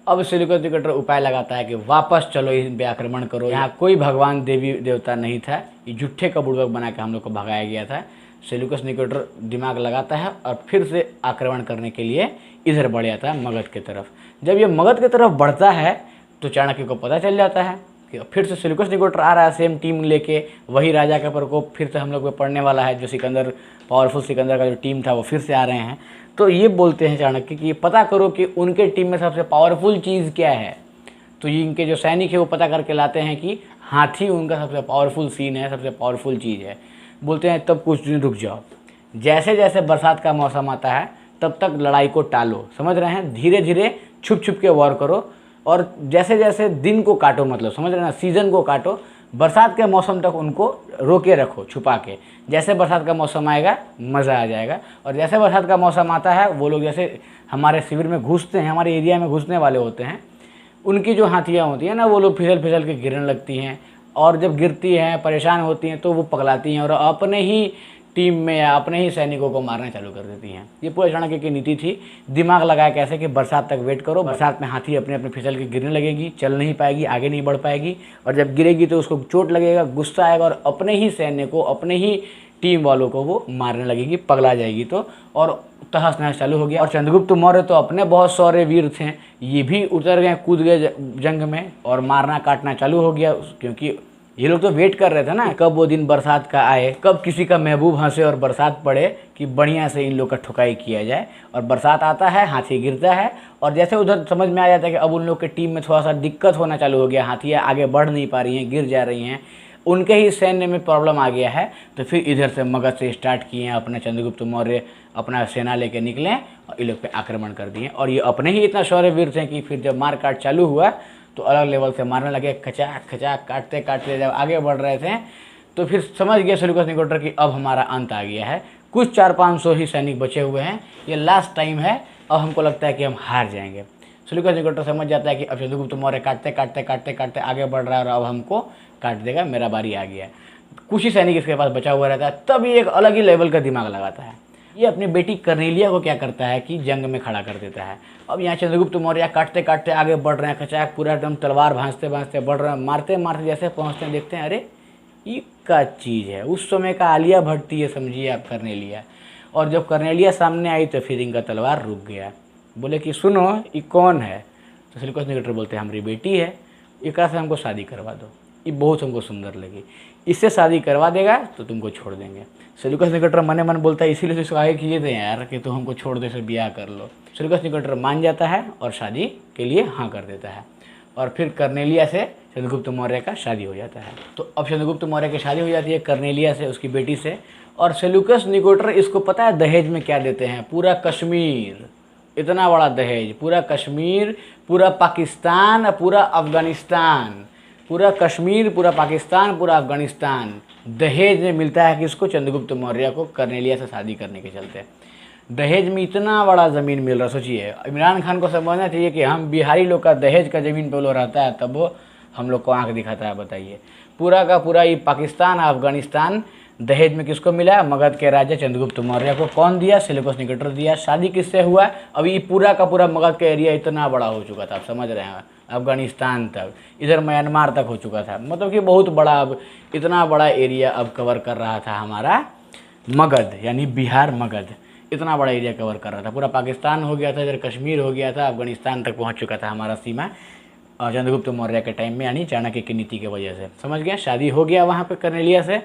अब सेल्यूकस निकेटर उपाय लगाता है कि वापस चलो इन पे आक्रमण करो, यहाँ कोई भगवान देवी देवता नहीं था, ये झूठे का बुड़बक बना के हम लोग को भगाया गया था। सेल्यूकस निकेटर दिमाग लगाता है और फिर से आक्रमण करने के लिए इधर बढ़ जाता है मगध की तरफ। जब ये मगध की तरफ बढ़ता है तो चाणक्य को पता चल जाता है कि फिर से सेल्यूकस निकेटर आ रहा है, सेम टीम लेके, वही राजा का प्रकोप फिर से हम लोग पे पड़ने वाला है। जो सिकंदर, पावरफुल सिकंदर का जो टीम था वो फिर से आ रहे हैं। तो ये बोलते हैं चाणक्य कि ये पता करो कि उनके टीम में सबसे पावरफुल चीज़ क्या है। तो ये इनके जो सैनिक है वो पता करके लाते हैं कि हाथी उनका सबसे पावरफुल सीन है, सबसे पावरफुल चीज़ है। बोलते हैं तब कुछ दिन रुक जाओ, जैसे जैसे बरसात का मौसम आता है तब तक लड़ाई को टालो। समझ रहे हैं? धीरे धीरे छुप छुप के वॉर करो और जैसे जैसे दिन को काटो, मतलब समझ रहे हैं ना, सीज़न को काटो। बरसात के मौसम तक उनको रोके रखो छुपा के, जैसे बरसात का मौसम आएगा मज़ा आ जाएगा। और जैसे बरसात का मौसम आता है वो लोग जैसे हमारे शिविर में घुसते हैं, हमारे एरिया में घुसने वाले होते हैं, उनकी जो हाथियाँ होती हैं ना वो लोग फिसल फिसल के गिरने लगती हैं। और जब गिरती हैं, परेशान होती हैं, तो वो पगलाती हैं और अपने ही टीम में या अपने ही सैनिकों को मारना चालू कर देती हैं। ये पूरे चाणक्य की नीति थी। दिमाग लगाया कैसे कि बरसात तक वेट करो, बरसात में हाथी अपने अपने फिसल के गिरने लगेगी, चल नहीं पाएगी, आगे नहीं बढ़ पाएगी, और जब गिरेगी तो उसको चोट लगेगा, गुस्सा आएगा और अपने ही सैन्य को, अपने ही टीम वालों को वो मारने लगेगी, पगला जाएगी। तो और तहस नहस चालू हो गया। और चंद्रगुप्त मौर्य तो अपने बहुत सारे वीर थे, ये भी उतर गए, कूद गए जंग में और मारना काटना चालू हो गया, क्योंकि ये लोग तो वेट कर रहे थे ना कब वो दिन बरसात का आए, कब किसी का महबूब हंसे और बरसात पड़े कि बढ़िया से इन लोग का ठुकाई किया जाए। और बरसात आता है, हाथी गिरता है, और जैसे उधर समझ में आ जाता है कि अब उन लोग के टीम में थोड़ा सा दिक्कत होना चालू हो गया, हाथियाँ आगे बढ़ नहीं पा रही हैं, गिर जा रही हैं, उनके ही सैन्य में प्रॉब्लम आ गया है, तो फिर इधर से मगध से स्टार्ट किए हैं अपना चंद्रगुप्त मौर्य अपना सेना लेके निकले और इन लोग पे आक्रमण कर दिए। और ये अपने ही इतना शौर्यवीर थे कि फिर जब मार काट चालू हुआ तो अलग लेवल से मारने लगे, खचाक खचाक काटते काटते जब आगे बढ़ रहे थे तो फिर समझ गए सेल्यूकस निकेटर कि अब हमारा अंत आ गया है। कुछ 400-500 ही सैनिक बचे हुए हैं, ये लास्ट टाइम है, अब हमको लगता है कि हम हार जाएंगे। सेल्यूकस निकेटर समझ जाता है कि अब चंद्रगुप्त मौर्य काटते काटते काटते काटते आगे बढ़ रहा है और अब हमको काट देगा, मेरा बारी आ गया है। कुछ ही सैनिक इसके पास बचा हुआ रहता है, तब ये एक अलग ही लेवल का दिमाग लगाता है। ये अपनी बेटी कर्नेलिया को क्या करता है कि जंग में खड़ा कर देता है। अब यहाँ चंद्रगुप्त मौर्य काटते काटते आगे बढ़ रहे हैं, खचाक पूरा एकदम तलवार भांजते भांजते बढ़ रहे हैं, मारते मारते जैसे पहुँचते हैं देखते हैं अरे ये क्या चीज़ है। उस समय का आलिया भट्ट थी ये, समझिए आप कर्नेलिया। और जब कर्नेलिया सामने आई तो फिर इनका तलवार रुक गया। बोले कि सुनो ये कौन है? तो सेल्यूकस निकेटर बोलते हैं हमारी बेटी है, एक से हमको शादी करवा दो, ये बहुत हमको सुंदर लगी, इससे शादी करवा देगा तो तुमको छोड़ देंगे। सेल्यूकस निकेटर मने मन बोलता है इसीलिए तो इसको आगे किए थे यार कि तो हमको छोड़ दे, से ब्याह कर लो। सेल्यूकस निकेटर मान जाता है और शादी के लिए हाँ कर देता है और फिर कर्नेलिया से चंद्रगुप्त मौर्य का शादी हो जाता है। तो अब चंद्रगुप्त मौर्य की शादी हो जाती है कर्नेलिया से, उसकी बेटी से। और सेल्यूकस निकेटर इसको पता है दहेज में क्या देते हैं? पूरा कश्मीर, इतना बड़ा दहेज, पूरा कश्मीर, पूरा पाकिस्तान, पूरा अफगानिस्तान, पूरा कश्मीर, पूरा पाकिस्तान, पूरा अफगानिस्तान दहेज में मिलता है किसको? चंद्रगुप्त मौर्य को, कर्नेलिया से शादी करने के चलते। दहेज में इतना बड़ा ज़मीन मिल रहा, सोचिए। इमरान खान को समझना चाहिए कि हम बिहारी लोग का दहेज का ज़मीन पे लो रहता है तब वो हम लोग को आँख दिखाता है। बताइए, पूरा का पूरा ये पाकिस्तान, अफगानिस्तान दहेज में किसको मिला? मगध के राजा चंद्रगुप्त मौर्य को। कौन दिया? सेल्यूकस निकेटर दिया। शादी किससे हुआ? अब ये पूरा का पूरा मगध का एरिया इतना बड़ा हो चुका था, आप समझ रहे हैं, अफगानिस्तान तक, इधर म्यांमार तक हो चुका था। मतलब कि बहुत बड़ा, अब इतना बड़ा एरिया अब कवर कर रहा था हमारा मगध, यानी बिहार मगध इतना बड़ा एरिया कवर कर रहा था। पूरा पाकिस्तान हो गया था, इधर कश्मीर हो गया था, अफगानिस्तान तक पहुँच चुका था हमारा सीमा चंद्रगुप्त मौर्य के टाइम में, यानी चाणक्य की नीति की वजह से। समझ गया? शादी हो गया वहाँ पे कर्नेलिया से।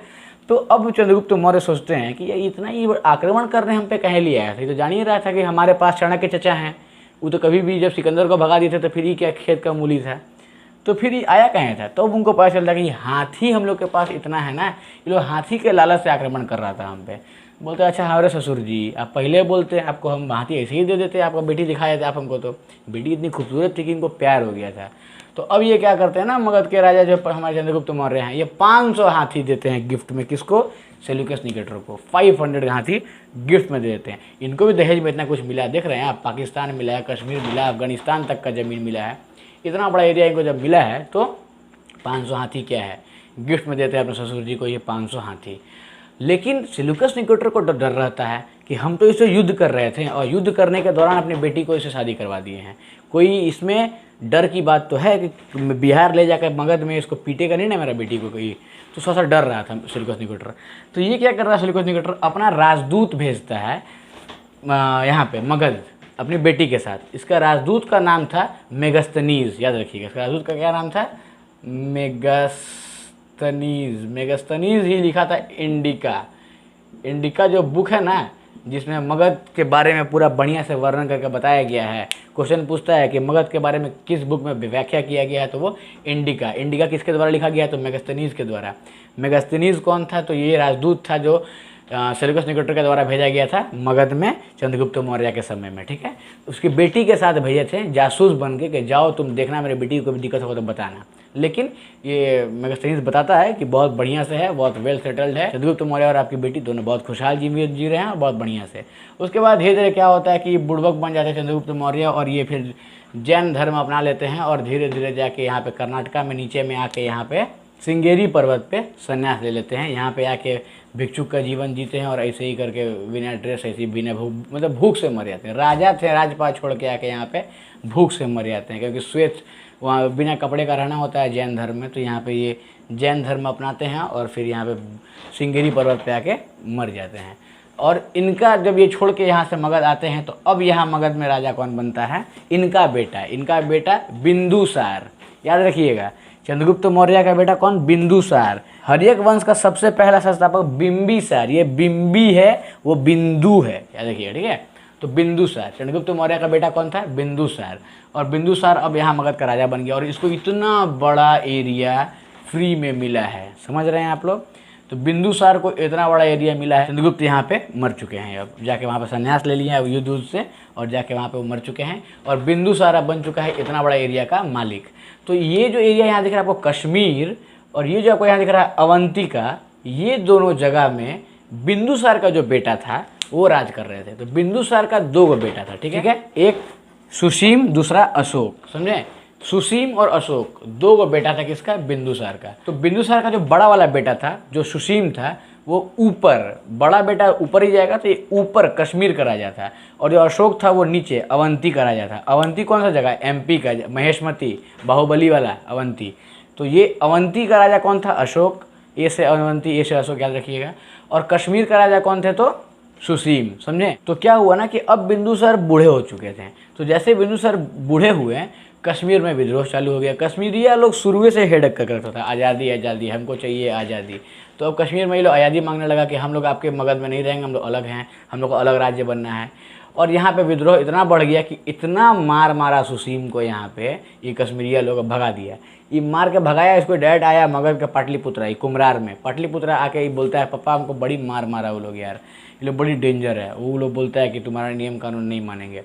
तो अब चंद्रगुप्त मौर्य सोचते हैं कि ये इतना ही आक्रमण करने हम पे कहे लिए आया था। ये तो जान ही रहा था कि हमारे पास चाणक्य चचा हैं, वो तो कभी भी जब सिकंदर को भगा दिए थे तो फिर ही क्या खेत का मूली था, तो फिर ये आया कहीं था। तो उनको पता चलता कि हाथी हम लोग के पास इतना है ना, ये लोग हाथी के लालच से आक्रमण कर रहा था हम पे। बोलते अच्छा हमारे ससुर जी, आप पहले बोलते, आपको हम हाथी ऐसे ही दे देते, आपको बेटी दिखा देते आप हमको। तो बेटी इतनी खूबसूरत थी कि इनको प्यार हो गया था। तो अब ये क्या करते हैं ना, मगध के राजा जो हमारे चंद्रगुप्त मौर्य हैं, ये 500 हाथी देते हैं गिफ्ट में। किसको? सेल्यूकस निकेटर को 500 हाथी गिफ्ट में दे देते हैं। इनको भी दहेज में इतना कुछ मिला, देख रहे हैं आप, पाकिस्तान मिला है, कश्मीर मिला, अफगानिस्तान तक का ज़मीन मिला है, इतना बड़ा एरिया इनको जब मिला है तो 500 हाथी क्या है, गिफ्ट में देते हैं अपने ससुर जी को ये 500 हाथी। लेकिन सेल्यूकस निकेटर को डर रहता है कि हम तो इससे युद्ध कर रहे थे और युद्ध करने के दौरान अपनी बेटी को इससे शादी करवा दिए हैं। कोई इसमें डर की बात तो है कि बिहार ले जाकर मगध में इसको पीटेगा नहीं ना मेरा बेटी को कोई, तो थोड़ा सा डर रहा था सेल्यूकस निकेटर। तो ये क्या कर रहा है, सेल्यूकस निकेटर अपना राजदूत भेजता है यहाँ पे मगध अपनी बेटी के साथ। इसका राजदूत का नाम था मेगस्थनीज, याद रखिएगा, इसका राजदूत का क्या नाम था? मेगस्थनीज ही लिखा था इंडिका। इंडिका जो बुक है ना, जिसमें मगध के बारे में पूरा बढ़िया से वर्णन करके बताया गया है। क्वेश्चन पूछता है कि मगध के बारे में किस बुक में व्याख्या किया गया है, तो वो इंडिका। इंडिका किसके द्वारा लिखा गया है? तो मेगस्थनीज के द्वारा। मेगस्थनीज कौन था? तो ये राजदूत था जो सेल्यूकस निकेटर के द्वारा भेजा गया था मगध में चंद्रगुप्त मौर्य के समय में। ठीक है, उसकी बेटी के साथ भेजे थे जासूस बन के कि जाओ तुम देखना मेरी बेटी को भी दिक्कत होगा तो बताना। लेकिन ये मेगस्थनीज बताता है कि बहुत बढ़िया से है, बहुत वेल सेटल्ड है, चंद्रगुप्त मौर्य और आपकी बेटी दोनों बहुत खुशहाल जीवन जी रहे हैं और बहुत बढ़िया से। उसके बाद धीरे धीरे क्या होता है कि बुड़बक बन जाते हैं चंद्रगुप्त मौर्य और ये फिर जैन धर्म अपना लेते हैं और धीरे धीरे जाके यहाँ पे कर्नाटका में नीचे में आके यहाँ पे श्रृंगेरी पर्वत पे संन्यास ले लेते हैं। यहाँ पे आके भिक्षुक का जीवन जीते हैं और ऐसे ही करके बिना ड्रेस, ऐसे ही बिना मतलब भूख से मर जाते हैं। राजा थे, राजपाट छोड़ के आके यहाँ पे भूख से मर जाते हैं, क्योंकि श्वेत वहाँ बिना कपड़े का रहना होता है जैन धर्म में। तो यहाँ पे ये जैन धर्म अपनाते हैं और फिर यहाँ पे श्रृंगेरी पर्वत पे आके मर जाते हैं। और इनका जब ये छोड़ के यहाँ से मगध आते हैं तो अब यहाँ मगध में राजा कौन बनता है? इनका बेटा बिंदुसार। याद रखिएगा, चंद्रगुप्त मौर्य का बेटा कौन? बिंदुसार। हर्यक वंश का सबसे पहला संस्थापक बिंबिसार, ये बिंबी है वो बिंदु है, याद रखिएगा। ठीक है, तो बिंदुसार, चंद्रगुप्त मौर्य का बेटा कौन था? बिंदुसार। और बिंदुसार अब यहाँ मगध का राजा बन गया और इसको इतना बड़ा एरिया फ्री में मिला है, समझ रहे हैं आप लोग। तो बिंदुसार को इतना बड़ा एरिया मिला है, चंद्रगुप्त यहाँ पे मर चुके हैं, अब जाके वहाँ पे संन्यास ले लिया है युद्ध से और जाके वहाँ पे वो मर चुके हैं और बिंदुसार बन चुका है इतना बड़ा एरिया का मालिक। तो ये जो एरिया यहाँ दिख रहा है आपको कश्मीर, और ये जो आपको यहाँ दिख रहा है अवंतिका, ये दोनों जगह में बिंदुसार का जो बेटा था वो राज कर रहे थे। तो बिंदुसार का 2 बेटा था। ठीक है, एक सुसीम, दूसरा अशोक, समझे? सुसीम और अशोक 2 बेटा था किसका? बिंदुसार का। तो बिंदुसार का जो बड़ा वाला बेटा था, जो सुसीम था, वो ऊपर, बड़ा बेटा ऊपर ही जाएगा तो ये ऊपर कश्मीर का राजा था, और जो अशोक था वो नीचे अवंती का राजा था। अवंती कौन सा जगह? एमपी का, महेशमती, बाहुबली वाला अवंती। तो ये अवंती का राजा कौन था? अशोक। ए से अवंती, ए से अशोक, याद रखिएगा। और कश्मीर का राजा कौन थे? तो सुसीम, समझे? तो क्या हुआ ना कि अब बिंदुसार बूढ़े हो चुके थे। तो जैसे बिंदुसार बूढ़े हुए, कश्मीर में विद्रोह चालू हो गया। कश्मीरिया लोग शुरू से हेडक कर रखता था, आज़ादी आज़ादी, हमको चाहिए आज़ादी। तो अब कश्मीर में ये लोग आज़ादी मांगने लगा कि हम लोग आपके मगध में नहीं रहेंगे, हम लोग अलग हैं, हम लोग को अलग राज्य बनना है। और यहाँ पे विद्रोह इतना बढ़ गया कि इतना मार मारा सुसीम को, यहाँ पे ये कश्मीरिया लोग भगा दिया। ये मार के भगाया, इसको डायरेक्ट आया मगध का पाटलिपुत्रा, कुमरार में। पाटलिपुत्रा आके ये बोलता है पापा हमको बड़ी मार मारा वो लोग यार, ये लोग बड़ी डेंजर है। वो लोग बोलता है कि तुम्हारा नियम कानून नहीं मानेंगे।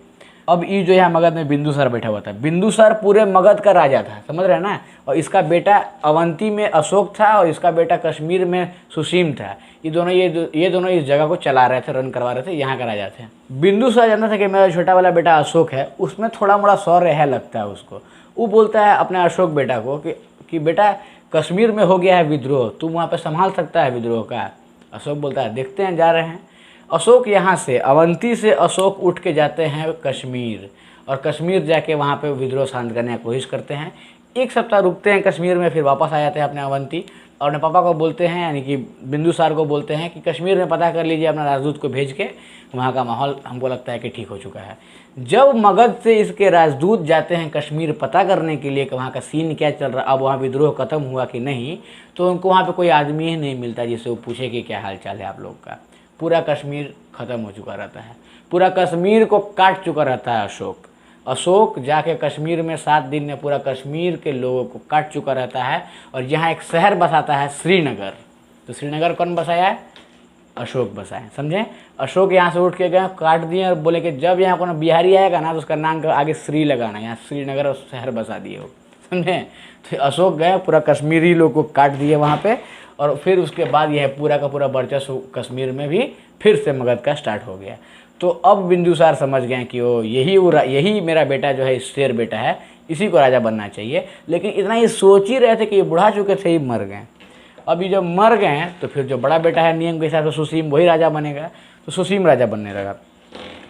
अब ये जो यहाँ मगध में बिंदुसार बैठा हुआ था, बिंदुसार पूरे मगध का राजा था, समझ रहे हैं ना। और इसका बेटा अवंती में अशोक था और इसका बेटा कश्मीर में सुसीम था। ये दोनों इस जगह को चला रहे थे, रन करवा रहे थे, यहाँ का राजा थे। बिंदुसार जानता था कि मेरा छोटा वाला बेटा अशोक है, उसमें थोड़ा मोड़ा शौर्य है लगता है उसको। वो बोलता है अपने अशोक बेटा को कि बेटा कश्मीर में हो गया है विद्रोह, तू वहाँ पे संभाल सकता है विद्रोह का। अशोक बोलता है देखते हैं, जा रहे हैं। अशोक यहाँ से अवंती से अशोक उठ के जाते हैं कश्मीर, और कश्मीर जाके वहाँ पे विद्रोह शांत करने की कोशिश करते हैं। 1 सप्ताह रुकते हैं कश्मीर में, फिर वापस आ जाते हैं अपने अवंती, और अपने पापा को बोलते हैं, यानी कि बिंदुसार को बोलते हैं कि कश्मीर में पता कर लीजिए अपना राजदूत को भेज के, वहाँ का माहौल हमको लगता है कि ठीक हो चुका है। जब मगध से इसके राजदूत जाते हैं कश्मीर पता करने के लिए कि वहाँ का सीन क्या चल रहा, अब वहाँ विद्रोह खत्म हुआ कि नहीं, तो उनको वहाँ पे कोई आदमी ही नहीं मिलता जिससे वो पूछे कि क्या हाल चाल है आप लोग का। पूरा कश्मीर ख़त्म हो चुका रहता है, पूरा कश्मीर को काट चुका रहता है अशोक जाके कश्मीर में 7 दिन में पूरा कश्मीर के लोगों को काट चुका रहता है। और यहाँ एक शहर बसाता है श्रीनगर। तो श्रीनगर कौन बसाया है? अशोक बसाए, समझे। अशोक यहाँ से उठ के गए, काट दिए और बोले कि जब यहाँ कोनो बिहारी आएगा ना तो उसका नाम का आगे श्री लगाना, यहाँ श्रीनगर शहर बसा दिए हो, समझे। तो अशोक गए, पूरा कश्मीरी लोग को काट दिए वहाँ पे, और फिर उसके बाद यह पूरा का पूरा वर्चस्व कश्मीर में भी फिर से मगध का स्टार्ट हो गया। तो अब बिंदुसार समझ गए कि वो यही मेरा बेटा जो है शेर बेटा है, इसी को राजा बनना चाहिए। लेकिन इतना ये सोच ही रहे थे कि ये बुढ़ा चुके थे, ही मर गए। अभी जब मर गए तो फिर जो बड़ा बेटा है नियम के हिसाब से सुसीम वही राजा बनेगा, तो सुसीम राजा बनने लगा।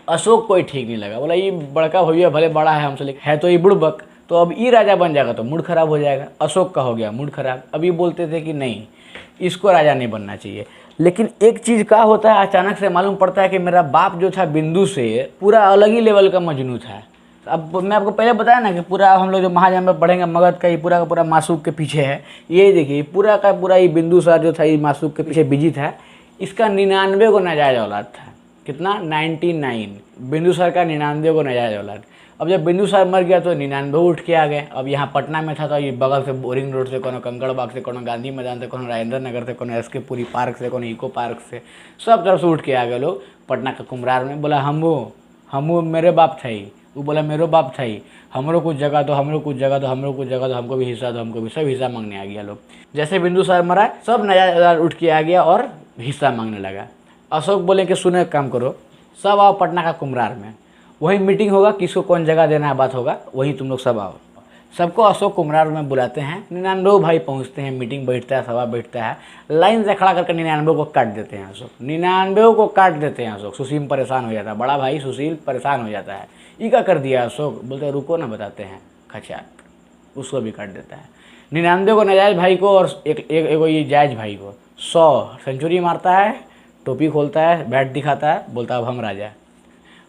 अशोक कोई ठीक नहीं लगा, बोला ये बड़का भैया भले बड़ा है हमसे, लेकिन है तो ये बुड़बक, तो अब ये राजा बन जाएगा तो मूड खराब हो जाएगा। अशोक का हो गया मूड खराब। अब ये बोलते थे कि नहीं, इसको राजा नहीं बनना चाहिए। लेकिन एक चीज़ का होता है, अचानक से मालूम पड़ता है कि मेरा बाप जो था बिंदु से पूरा अलग ही लेवल का मजनू था। अब मैं आपको पहले बताया ना कि पूरा हम लोग जो महाजन में पढ़ेंगे मगध का, ये पूरा का पूरा मासूक के पीछे है। ये देखिए पूरा का पूरा ये बिंदुसार जो था ये मासूक के पीछे बिजी था। इसका 99 को नाजायज औलाद था। कितना? 99। बिंदुसार का 99 को नाजायज औलाद। अब जब बिंदुसार मर गया तो 99 उठ के आ गए। अब यहाँ पटना में था तो ये बगल से बोरिंग रोड से, कोनो कंकड़ बाग से, कोनो गांधी मैदान से, कोनो राजेंद्र नगर से, कोनो एसके पुरी पार्क से, कोनो इको पार्क से, सब तरफ से उठ के आ गए लोग पटना का कुम्हरार में। बोला हमू मेरे बाप था ही, वो बोला मेरो बाप था ही, हमरो कुछ जगह दो, हमरो कुछ जगह दो, हमरो कुछ जगह दो, हमको भी हिस्सा दो, हमको भी। सब हिस्सा मांगने आ गया लोग। जैसे बिंदुसार मरा सब नाजायज उठ के आ गया और हिस्सा मांगने लगा। अशोक बोले कि सुनो एक काम करो, सब आओ पटना का कुम्हरार में, वहीं मीटिंग होगा, किसको कौन जगह देना है बात होगा, वहीं तुम लोग सब आओ। सबको अशोक कुम्हरार में बुलाते हैं। 99 भाई पहुंचते हैं, मीटिंग बैठता है, सभा बैठता है, लाइन से खड़ा करके 99 को काट देते हैं अशोक। 99 को काट देते हैं अशोक। सुशील परेशान हो जाता है, बड़ा भाई सुशील परेशान हो जाता है, ये क्या कर दिया अशोक। बोलते हैं रुको ना बताते हैं, खचाक उसको भी काट देता है। 99 को नाजायज भाई को और एक ये जायज भाई को 100 सेंचुरी मारता है, टोपी खोलता है, बैट दिखाता है, बोलता है अब हम राजा।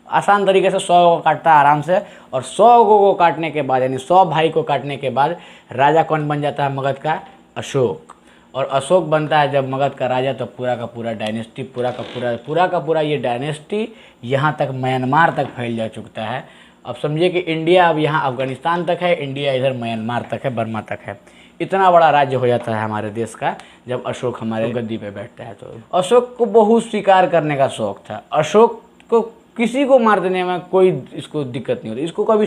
आसान तरीके से 100 को काटता है आराम से। और 100 को काटने के बाद, यानी 100 भाई को काटने के बाद राजा कौन बन जाता है मगध का? अशोक। और अशोक बनता है जब मगध का राजा, तो पूरा का पूरा डायनेस्टी, पूरा का पूरा ये डायनेस्टी यहाँ तक म्यांमार तक फैल जा चुका है। अब समझिए कि इंडिया अब यहाँ अफगानिस्तान तक है, इंडिया इधर म्यांमार तक है, बर्मा तक है। इतना बड़ा राज्य हो जाता है हमारे देश का जब अशोक हमारे गद्दी पे बैठता है। तो अशोक को बहुत शिकार करने का शौक था। अशोक को किसी को मार देने में कोई इसको दिक्कत नहीं होती। इसको कभी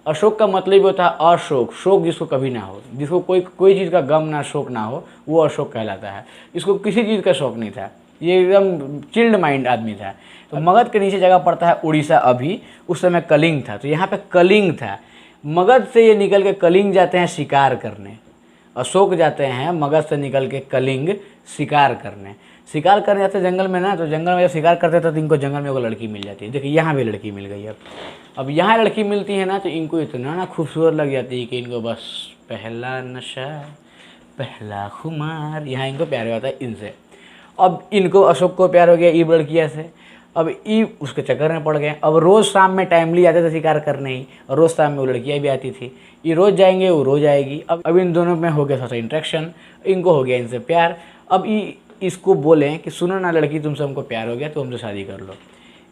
अशोक का मतलब होता है अशोक, शोक जिसको कभी ना हो, जिसको कोई चीज़ का गम ना शोक ना हो, वो अशोक कहलाता है। इसको किसी चीज़ का शौक नहीं था, ये एकदम चिल्ड माइंड आदमी था। तो मगध के नीचे जगह पड़ता है उड़ीसा। अभी उस समय कलिंग था, तो यहाँ पे कलिंग था। मगध से ये निकल के कलिंग जाते हैं शिकार करने। अशोक जाते हैं मगध से निकल के कलिंग शिकार करने जाते जंगल में ना। तो जंगल में जब शिकार करते थे तो इनको जंगल में वो लड़की मिल जाती है। देखिए यहाँ भी लड़की मिल गई। अब यहाँ लड़की मिलती है ना, तो इनको इतना ना खूबसूरत लग जाती है कि इनको बस पहला नशा पहला खुमार, यहाँ इनको प्यार हो जाता है इनसे। अब इनको अशोक को प्यार हो गया ई लड़किया से। अब ई उसके चक्कर में पड़ गए। अब रोज़ शाम में टाइमली आते थे शिकार करने ही, और रोज़ शाम में वो लड़कियाँ भी आती थी। ये रोज़ जाएंगे, वो रोज़ आएगी। अब इन दोनों में हो गया थोड़ा सा इंट्रैक्शन, इनको हो गया इनसे प्यार। अब इसको बोलें कि सुनो ना लड़की, तुमसे हमको प्यार हो गया तो हमसे शादी कर लो।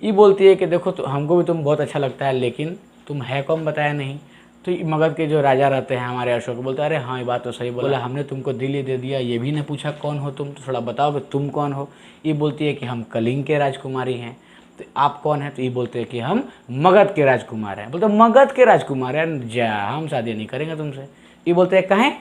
ये बोलती है कि देखो तो हमको भी तुम बहुत अच्छा लगता है, लेकिन तुम है कौन बताया नहीं। तो मगध के जो राजा रहते हैं हमारे अशोक बोलते हैं अरे हाँ ये बात तो सही बोला, हमने तुमको दिल ही दे दिया, ये भी ने पूछा कौन हो तुम, तो थोड़ा बताओ कि तुम कौन हो। ये बोलती है कि हम कलिंग के राजकुमारी हैं। तो आप कौन है? तो ये बोलते हैं कि हम मगध के राजकुमार हैं। बोलते मगध के राजकुमार हैं, जा हम शादी नहीं करेंगे तुमसे। ये बोलते हैं कहें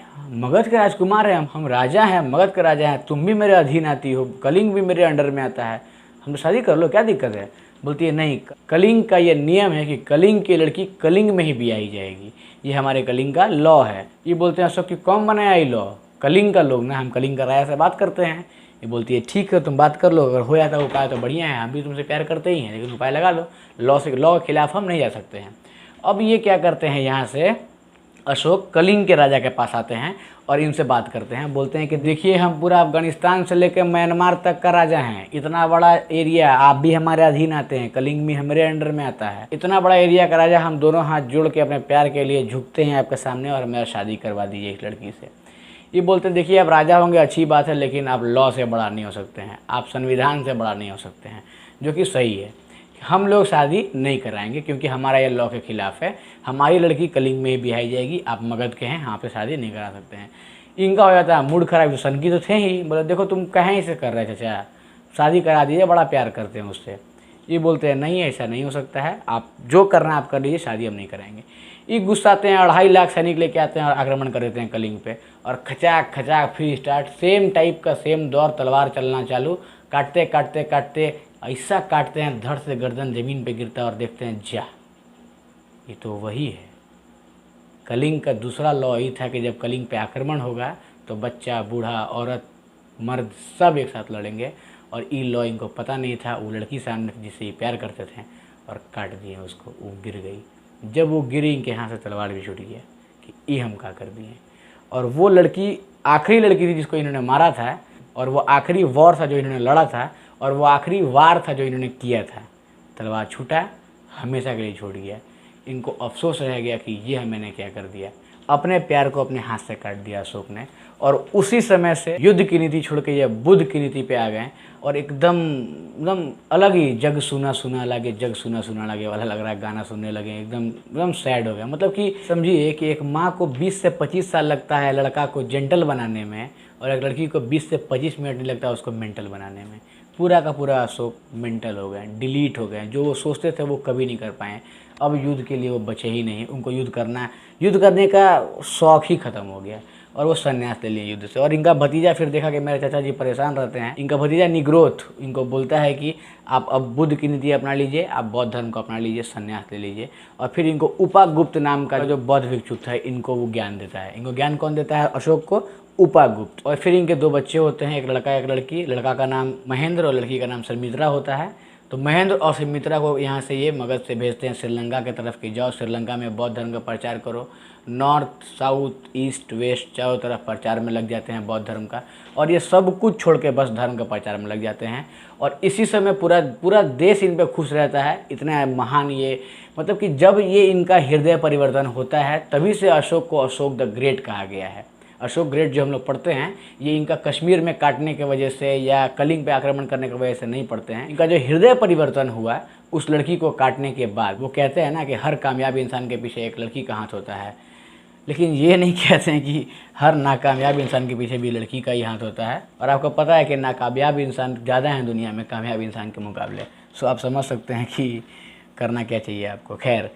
मगध के राजकुमार हैं, हम राजा हैं, मगध के राजा हैं, तुम भी मेरे अधीन आती हो, कलिंग भी मेरे अंडर में आता है, हम शादी कर लो, क्या दिक्कत है? बोलती है नहीं, कलिंग का ये नियम है कि कलिंग की लड़की कलिंग में ही ब्याही जाएगी, ये हमारे कलिंग का लॉ है। ये बोलते हैं अशोक कि कौन बनाया ये लॉ? कलिंग का लोग ना, हम कलिंग का राजा से बात करते हैं। ये बोलती है ठीक है तुम बात कर लो, अगर हो जाता उपाय तो बढ़िया है, हम भी तुमसे प्यार करते ही हैं, लेकिन उपाय लगा लो, लॉ के खिलाफ हम नहीं जा सकते हैं। अब ये क्या करते हैं, यहाँ से अशोक कलिंग के राजा के पास आते हैं और इनसे बात करते हैं। बोलते हैं कि देखिए हम पूरा अफगानिस्तान से लेकर म्यांमार तक का राजा हैं, इतना बड़ा एरिया, आप भी हमारे अधीन आते हैं, कलिंग भी हमारे अंडर में आता है, इतना बड़ा एरिया का राजा, हम दोनों हाथ जोड़ के अपने प्यार के लिए झुकते हैं आपके सामने और मेरा शादी करवा दीजिए इस लड़की से। ये बोलते हैं देखिए आप राजा होंगे अच्छी बात है, लेकिन आप लॉ से बड़ा नहीं हो सकते हैं, आप संविधान से बड़ा नहीं हो सकते हैं, जो कि सही है। हम लोग शादी नहीं कराएंगे क्योंकि हमारा ये लॉ के खिलाफ है, हमारी लड़की कलिंग में ही ब्याही जाएगी, आप मगध के हैं, यहाँ पे शादी नहीं करा सकते हैं। इनका हो जाता है मूड खराब, सनकी तो थे ही, बोले देखो तुम कहें इसे कर रहे थे, चाचा शादी करा दीजिए, बड़ा प्यार करते हैं उससे। ये बोलते हैं नहीं ऐसा नहीं हो सकता है, आप जो करना आप कर लीजिए, शादी हम नहीं कराएंगे। ये गुस्साते हैं, 2.5 लाख सैनिक लेके आते हैं और आक्रमण कर देते हैं कलिंग पे, और खचाक खचाक फिर स्टार्ट सेम टाइप का सेम दौर, तलवार चलना चालू, काटते काटते काटते ऐसा काटते हैं धड़ से गर्दन ज़मीन पे गिरता है और देखते हैं जा ये तो वही है। कलिंग का दूसरा लॉ ये था कि जब कलिंग पे आक्रमण होगा तो बच्चा, बूढ़ा, औरत, मर्द सब एक साथ लड़ेंगे, और ये लॉ इनको पता नहीं था। वो लड़की सामने जिससे ये प्यार करते थे और काट दिए उसको, वो गिर गई। जब वो गिरी इनके हाथ से तलवार भी छूट गया कि ये हम क्या कर दिए। और वो लड़की आखिरी लड़की थी जिसको इन्होंने मारा था, और वो आखिरी वॉर था जो इन्होंने लड़ा था, और वो आखिरी वार था जो इन्होंने किया था। तलवार छूटा, हमेशा के लिए छूट गया। इनको अफसोस रह गया कि ये मैंने क्या कर दिया, अपने प्यार को अपने हाथ से काट दिया अशोक ने। और उसी समय से युद्ध की नीति छोड़ के ये बुद्ध की नीति पे आ गए, और एकदम अलग ही जग सुना सुना लगे, जग सुना सुना लगे वाला लग रहा है, गाना सुनने लगे, एकदम सैड हो गया। मतलब कि समझिए कि एक माँ को 20 से 25 साल लगता है लड़का को जेंटल बनाने में, और एक लड़की को 20 से 25 मिनट नहीं लगता उसको मेंटल बनाने में। पूरा का पूरा अशोक मेंटल हो गए, डिलीट हो गए, जो वो सोचते थे वो कभी नहीं कर पाए। अब युद्ध के लिए वो बचे ही नहीं, उनको युद्ध करने का शौक़ ही ख़त्म हो गया, और वो संन्यास ले लिए युद्ध से। और इनका भतीजा फिर देखा कि मेरे चाचा जी परेशान रहते हैं, इनका भतीजा निग्रोथ इनको बोलता है कि आप अब बुद्ध की नीति अपना लीजिए, आप बौद्ध धर्म को अपना लीजिए, संन्यास ले लीजिए। और फिर इनको उपागुप्त नाम का जो बौद्ध भिक्षु था, इनको वो ज्ञान देता है। इनको ज्ञान कौन देता है? अशोक को उपागुप्त। और फिर इनके 2 बच्चे होते हैं, एक लड़का एक लड़की। लड़का का नाम महेंद्र और लड़की का नाम सुमित्रा होता है। तो महेंद्र और सुमित्रा को यहाँ से ये मगध से भेजते हैं श्रीलंका की तरफ कि जाओ श्रीलंका में बौद्ध धर्म का प्रचार करो। नॉर्थ, साउथ, ईस्ट, वेस्ट चारों तरफ प्रचार में लग जाते हैं बौद्ध धर्म का, और ये सब कुछ छोड़ के बस धर्म के प्रचार में लग जाते हैं। और इसी समय पूरा देश इन पर खुश रहता है। इतना महान ये, मतलब कि जब ये इनका हृदय परिवर्तन होता है तभी से अशोक को अशोक द ग्रेट कहा गया है। अशोक ग्रेट जो हम लोग पढ़ते हैं, ये इनका कश्मीर में काटने की वजह से या कलिंग पे आक्रमण करने की वजह से नहीं पढ़ते हैं। इनका जो हृदय परिवर्तन हुआ उस लड़की को काटने के बाद, वो कहते हैं ना कि हर कामयाब इंसान के पीछे एक लड़की का हाथ होता है, लेकिन ये नहीं कहते हैं कि हर नाकामयाब इंसान के पीछे भी लड़की का ही हाथ होता है। और आपको पता है कि नाकामयाब इंसान ज़्यादा हैं दुनिया में कामयाब इंसान के मुकाबले। सो आप समझ सकते हैं कि करना क्या चाहिए आपको। खैर,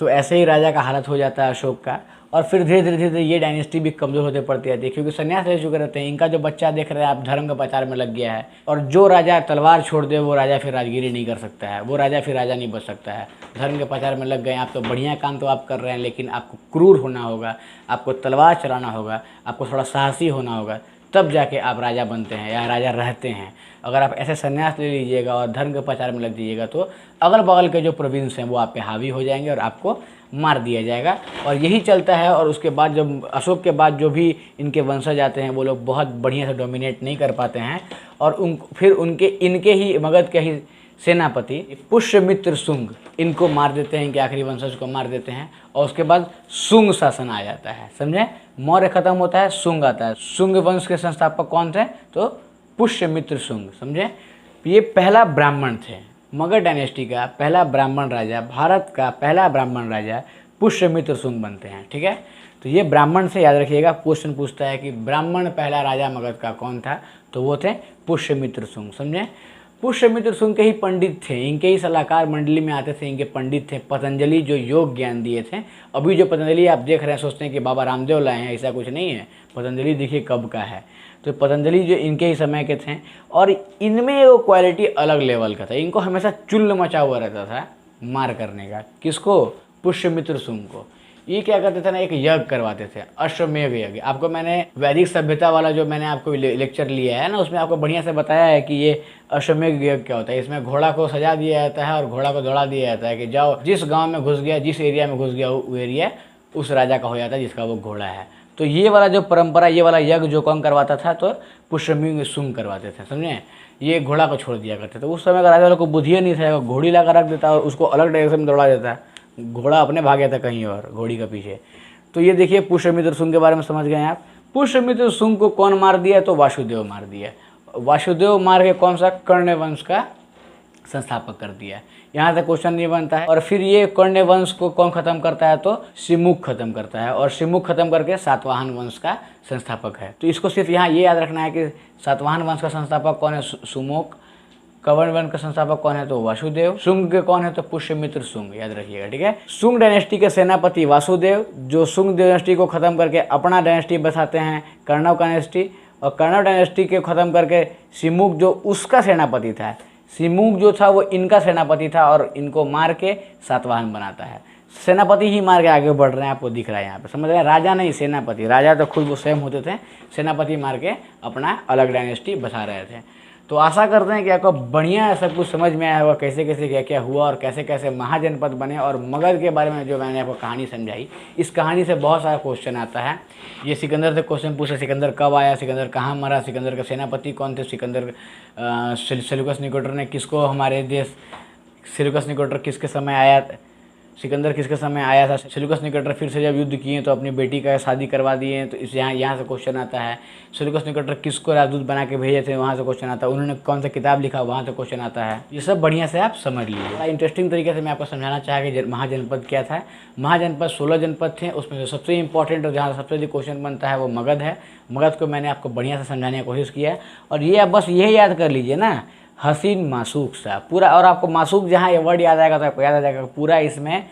तो ऐसे ही राजा का हालत हो जाता है अशोक का, और फिर धीरे धीरे ये डायनेस्टी भी कमज़ोर होते पड़ती है, क्योंकि संन्यास ले चुके रहते हैं। इनका जो बच्चा देख रहे हैं आप, धर्म के प्रचार में लग गया है, और जो राजा तलवार छोड़ दे वो राजा फिर राजगिरी नहीं कर सकता है, वो राजा फिर राजा नहीं बच सकता है। धर्म के प्रचार में लग गए आप, तो बढ़िया काम तो आप कर रहे हैं, लेकिन आपको क्रूर होना होगा, आपको तलवार चलाना होगा, आपको थोड़ा साहसी होना होगा, तब जाके आप राजा बनते हैं या राजा रहते हैं। अगर आप ऐसे संन्यास ले लीजिएगा और धर्म के प्रचार में लग जाइएगा तो अगल बगल के जो प्रोविंस हैं वो आप पे हावी हो जाएंगे और आपको मार दिया जाएगा। और यही चलता है। और उसके बाद जब अशोक के बाद जो भी इनके वंशज आते हैं वो लोग बहुत बढ़िया से डोमिनेट नहीं कर पाते हैं, और फिर इनके ही मगध के ही सेनापति पुष्यमित्र शुंग इनको मार देते हैं, इनके आखिरी वंशज को मार देते हैं। और उसके बाद शुंग शासन आ जाता है, समझे। मौर्य खत्म होता है, शुंग आता है। शुंग वंश के संस्थापक कौन थे? तो पुष्यमित्र शुंग, समझे। ये पहला ब्राह्मण थे, मगध डायनेस्टी का पहला ब्राह्मण राजा, भारत का पहला ब्राह्मण राजा पुष्यमित्र शुंग बनते हैं, ठीक है। तो ये ब्राह्मण से याद रखिएगा, क्वेश्चन पूछता है कि ब्राह्मण पहला राजा मगध का कौन था, तो वो थे पुष्यमित्र शुंग, समझे। पुष्यमित्र शुंग के ही पंडित थे, इनके ही सलाहकार मंडली में आते थे, इनके पंडित थे पतंजलि, जो योग ज्ञान दिए थे। अभी जो पतंजलि आप देख रहे हैं सोचते हैं कि बाबा रामदेव लाए हैं, ऐसा कुछ नहीं है। पतंजलि देखिए कब का है। तो पतंजलि जो इनके ही समय के थे, और इनमें वो क्वालिटी अलग लेवल का था। इनको हमेशा चुल्ल मचा हुआ रहता था मार करने का। किसको? पुष्यमित्र शुंग को। ये क्या करते थे ना, एक यज्ञ करवाते थे, अश्वमेध यज्ञ। आपको मैंने वैदिक सभ्यता वाला जो मैंने आपको लेक्चर लिया है ना, उसमें आपको बढ़िया से बताया है कि ये अश्वमेध यज्ञ क्या होता है। इसमें घोड़ा को सजा दिया जाता है और घोड़ा को दौड़ा दिया जाता है कि जाओ, जिस गांव में घुस गया, जिस एरिया में घुस गया, वो एरिया उस राजा का हो जाता है जिसका वो घोड़ा है। तो ये वाला जो परंपरा, ये वाला यज्ञ जो कौन करवाता था, तो पुष्यमित्र शुंग करवाते थे, समझे। ये घोड़ा को छोड़ दिया करते थे। उस समय का राजा वालों को बुद्धि नहीं था, घोड़ी ला कर रख देता और उसको अलग डायरेक्शन में दौड़ा देता है, घोड़ा अपने भाग गया था कहीं और घोड़ी के पीछे। तो ये देखिए पुष्यमित्र शुंग के बारे में समझ गए आप। पुष्यमित्र शुंग को कौन मार दिया? तो वासुदेव मार दिया। वासुदेव मार के कौन सा? कर्ण वंश का संस्थापक कर दिया। यहाँ से क्वेश्चन नहीं बनता है। और फिर ये कर्ण वंश को कौन खत्म करता है? तो शिमुख खत्म करता है, और शिमुख खत्म करके सातवाहन वंश का संस्थापक है। तो इसको सिर्फ यहाँ ये याद रखना है कि सातवाहन वंश का संस्थापक कौन है? सुमुख। कर्ण वंश का संस्थापक कौन है? तो वासुदेव। शुंग के कौन है? तो पुष्यमित्र शुंग, याद रखिएगा, ठीक है। शुंग डायनेस्टी के सेनापति वासुदेव, जो शुंग डायनेस्टी को खत्म करके अपना डायनेस्टी बसाते हैं कर्णव डायनेस्टी, और कर्णव डायनेस्टी के खत्म करके शिमुख जो उसका सेनापति था, शिमुख जो था वो इनका सेनापति था, और इनको मार के सातवाहन बनाता है। सेनापति ही मार के आगे बढ़ रहे हैं, आपको दिख रहा है यहाँ पे, समझ रहे हैं। राजा नहीं, सेनापति। राजा तो खुद वो स्वयं होते थे, सेनापति मार के अपना अलग डायनेस्टी बसा रहे थे। तो आशा करते हैं कि आपको बढ़िया सब कुछ समझ में आया होगा, कैसे कैसे क्या क्या हुआ और कैसे कैसे महाजनपद बने। और मगध के बारे में जो मैंने आपको कहानी समझाई, इस कहानी से बहुत सारा क्वेश्चन आता है। ये सिकंदर से क्वेश्चन पूछे, सिकंदर कब आया, सिकंदर कहाँ मरा, सिकंदर का सेनापति कौन थे, सिकंदर सेल्यूकस निकोटर ने किसको हमारे देश, सेल्यूकस निकोटर किसके समय आया, सिकंदर किसके समय आया था। सेल्यूकस निकोटर फिर से जब युद्ध किए तो अपनी बेटी का शादी करवा दिए, तो इस यहाँ से क्वेश्चन आता है। सेल्यूकस निकोटर किसको राजदूत बना के भेजे थे, वहाँ से क्वेश्चन आता है। उन्होंने कौन सा किताब लिखा, वहाँ से क्वेश्चन आता है। ये सब बढ़िया से आप समझ लीजिए। बड़ा इंटरेस्टिंग तरीके से मैं आपको समझाना चाहा कि महाजनपद क्या था। महाजनपद 16 जनपद थे, उसमें जो सबसे इंपॉर्टेंट और जहाँ सबसे अधिक क्वेश्चन बनता है वो मगध है। मगध को मैंने आपको बढ़िया से समझाने की कोशिश किया है। और ये आप बस यही याद कर लीजिए ना, हसीन मासूक सा पूरा। और आपको मासूक जहाँ ये वर्ड याद आएगा तो आपको याद आ जाएगा पूरा इसमें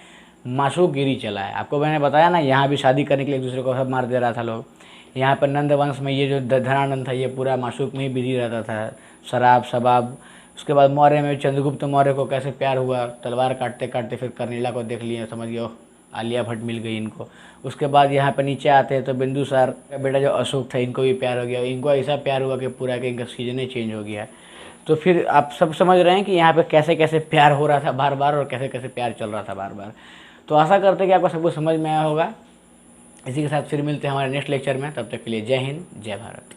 मासूकगिरी चला है। आपको मैंने बताया ना, यहाँ भी शादी करने के लिए एक दूसरे को सब मार दे रहा था लोग। यहाँ पर नंद वंश में ये जो धनानंद था, ये पूरा मासूक में ही बिजी रहता था, शराब शबाब। उसके बाद मौर्य में चंद्रगुप्त मौर्य को कैसे प्यार हुआ, तलवार काटते काटते फिर कर्नीला को देख लिए, समझ गए आलिया भट्ट मिल गई इनको। उसके बाद यहाँ पर नीचे आते हैं तो बिंदुसार का बेटा जो अशोक था, इनको भी प्यार हो गया। इनको ऐसा प्यार हुआ कि पूरा के इनका सीजन ही चेंज हो गया। तो फिर आप सब समझ रहे हैं कि यहाँ पे कैसे कैसे प्यार हो रहा था बार बार, और कैसे कैसे प्यार चल रहा था बार बार। तो आशा करते हैं कि आपको सब कुछ समझ में आया होगा। इसी के साथ फिर मिलते हैं हमारे नेक्स्ट लेक्चर में। तब तक के लिए जय हिंद, जय भारत।